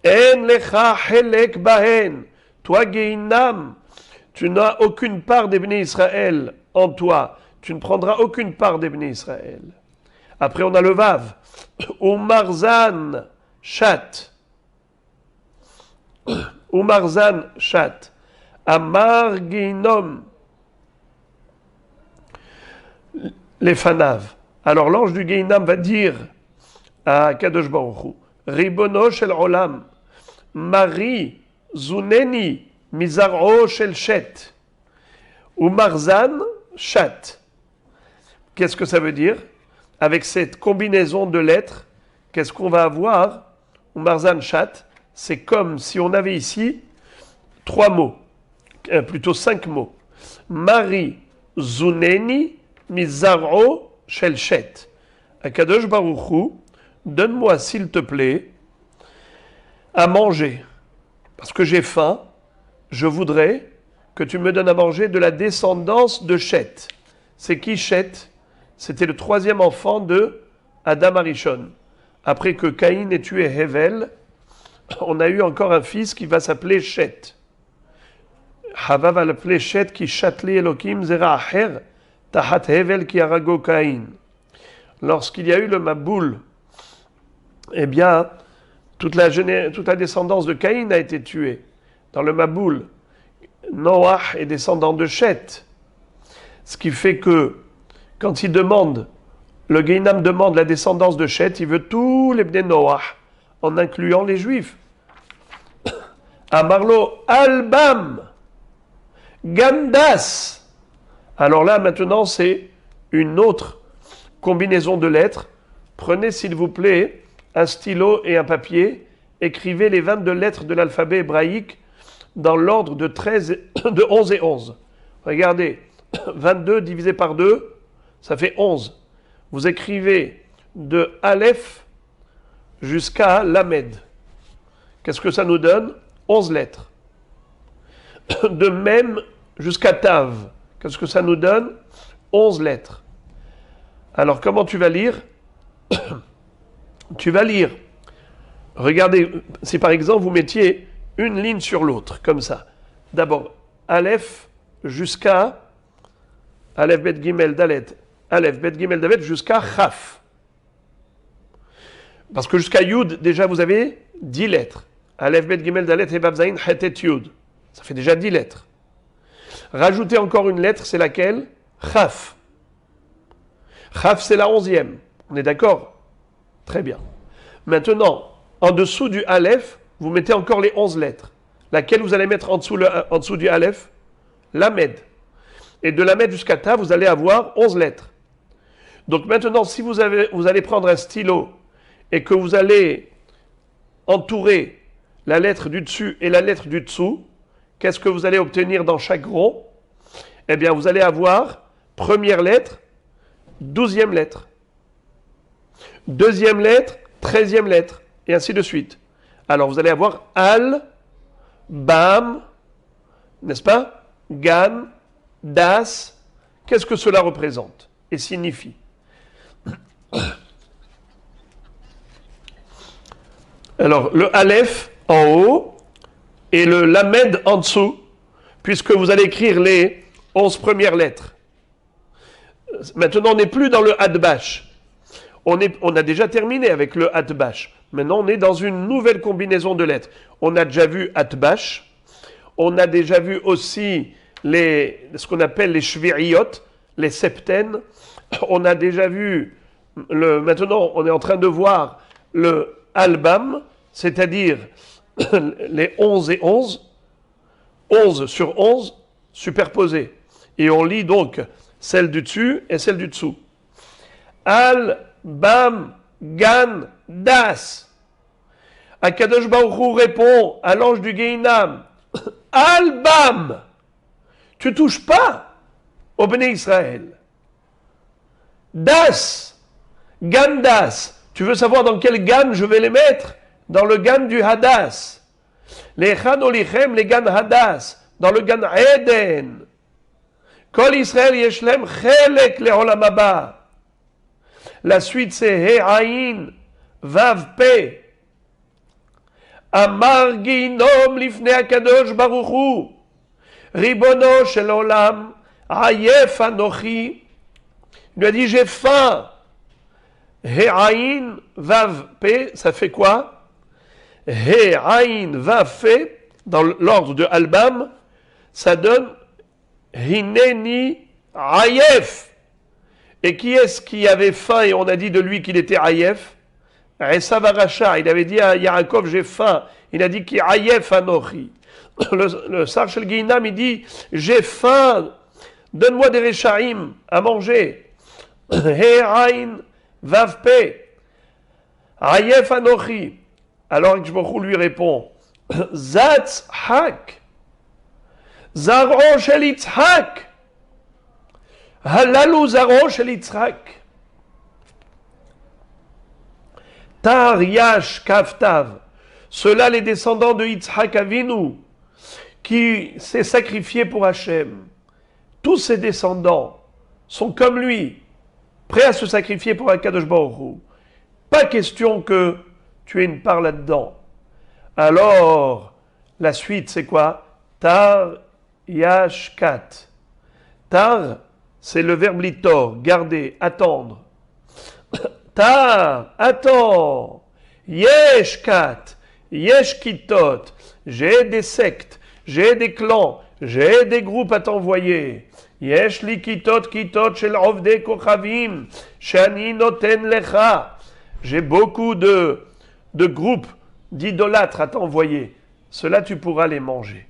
En lecha Helek bahen. Toi, Gehinam, tu n'as aucune part des Bnei Israël en toi. Tu ne prendras aucune part des Bnei Israël. Après, on a le Vav. Umarzan Shat. Umarzan Shat. Amar Gehinom. Les Fanav. Alors, l'ange du Gehinam va dire à Kadosh Baruch Hu, Ribono shel Olam, Marie, Zuneni, Mizar'o shel Shet, Umarzan Shat. Qu'est-ce que ça veut dire? Avec cette combinaison de lettres, qu'est-ce qu'on va avoir? Umarzan Shat, c'est comme si on avait ici 3 mots, plutôt 5 mots. Marie, Zuneni, Mizar'o shel Shet. Akadosh Baruch Hu, donne-moi s'il te plaît à manger. Parce que j'ai faim, je voudrais que tu me donnes à manger de la descendance de Shet. C'est qui Shet? C'était le 3e enfant de Adam Arishon. Après que Caïn ait tué Hevel, on a eu encore un fils qui va s'appeler Shet. Havav al fléchet qui châteli Elohim zera acher tahat hevel qui arago Caïn. Lorsqu'il y a eu le Maboul, eh bien, toute la descendance de Caïn a été tuée. Dans le Maboul, Noach est descendant de Chet. Ce qui fait que, quand il demande, le Guéinam demande la descendance de Chet, il veut tous les Bnei Noach, en incluant les Juifs. Amarlo Albam, Gandas. Alors là, maintenant, c'est une autre combinaison de lettres. Prenez, s'il vous plaît, un stylo et un papier. Écrivez les 22 lettres de l'alphabet hébraïque dans l'ordre de 11 et 11. Regardez, 22 divisé par 2, ça fait 11. Vous écrivez de Aleph jusqu'à Lamed. Qu'est-ce que ça nous donne? 11 lettres. De Mem jusqu'à Tav. Qu'est-ce que ça nous donne? 11 lettres. Alors, comment tu vas lire? Tu vas lire. Regardez, si par exemple vous mettiez une ligne sur l'autre, comme ça. D'abord, Aleph jusqu'à Aleph Bet Gimel Dalet. Aleph Bet Gimel Dalet jusqu'à Chaf. Parce que jusqu'à Yud, déjà vous avez 10 lettres. Aleph Bet Gimel Dalet et Vav Zayin Het et Yud. Ça fait déjà 10 lettres. Rajoutez encore une lettre, c'est laquelle? Chaf. Chaf, c'est la 11e. On est d'accord? Très bien. Maintenant, en dessous du Aleph, vous mettez encore les 11 lettres. Laquelle vous allez mettre en dessous du Aleph? Lamed. Et de Lamed jusqu'à Ta, vous allez avoir 11 lettres. Donc maintenant, si vous allez prendre un stylo et que vous allez entourer la lettre du dessus et la lettre du dessous, qu'est-ce que vous allez obtenir dans chaque rond? Eh bien, vous allez avoir première lettre, 12e lettre. Deuxième lettre, 13e lettre. Et ainsi de suite. Alors, vous allez avoir Al, Bam, n'est-ce pas? Gan, Das. Qu'est-ce que cela représente et signifie? Alors, le Aleph en haut et le Lamed en dessous, puisque vous allez écrire les 11 premières lettres. Maintenant, on n'est plus dans le Hadbash. On a déjà terminé avec le Atbash. Maintenant, on est dans une nouvelle combinaison de lettres. On a déjà vu Atbash. On a déjà vu aussi ce qu'on appelle les Shviriyot, les septaines. On a déjà vu, maintenant, on est en train de voir le Albam, c'est-à-dire les 11 et 11, 11 sur 11 superposés. Et on lit donc celle du dessus et celle du dessous. Al-Bam Gan Das. Akadosh Baruch Hu répond à l'ange du Guéinam, Al-Bam, tu touches pas au Béné Israël. Das, Gan Das, tu veux savoir dans quel Gan je vais les mettre? Dans le Gan du Hadas. Les Chan Olichem, les Gan Hadas, dans le Gan Eden. Kol Israël Yeshlem Chelek Le'olam Haba. La suite, c'est He Aïn, Vav Pe. Amar Ginom Lifne Akadosh Baruch Hu. Ribono Shel Olam, Ayef Anochi. Il lui a dit, j'ai faim. He Aïn, Vav Pe, ça fait quoi? He Aïn, Vav Pe, dans l'ordre de Albam, ça donne Hineni Ayef. Et qui est-ce qui avait faim et on a dit de lui qu'il était Ayef? Esav Aracha, il avait dit à Yaakov, j'ai faim. Il a dit qu'il Ayef Anochi. Le Sar Shel Guinam, il dit, j'ai faim, donne-moi des Rechaim à manger. He Aïn Vav Pe. Ayef Anochi. Alors Ikshbochou lui répond, Zatz Hak. Zaro Shel Yitzhak. Halalou Zaro Shel Yitzhak. Tar Yash Kaftav. Ceux-là, les descendants de Yitzhak Avinu, qui s'est sacrifié pour Hachem. Tous ses descendants sont comme lui, prêts à se sacrifier pour Akadosh Baruch Hu. Pas question que tu aies une part là-dedans. Alors, la suite, c'est quoi? Tar Yashkat. Tar, c'est le verbe litor, garder, attendre. Tar, attends. Yeshkat, yeshkitot. J'ai des sectes, j'ai des clans, j'ai des groupes à t'envoyer. Yesh li kitot kitot shel ovdei kochavim, shani noten lecha. J'ai beaucoup de groupes d'idolâtres à t'envoyer. Cela, tu pourras les manger.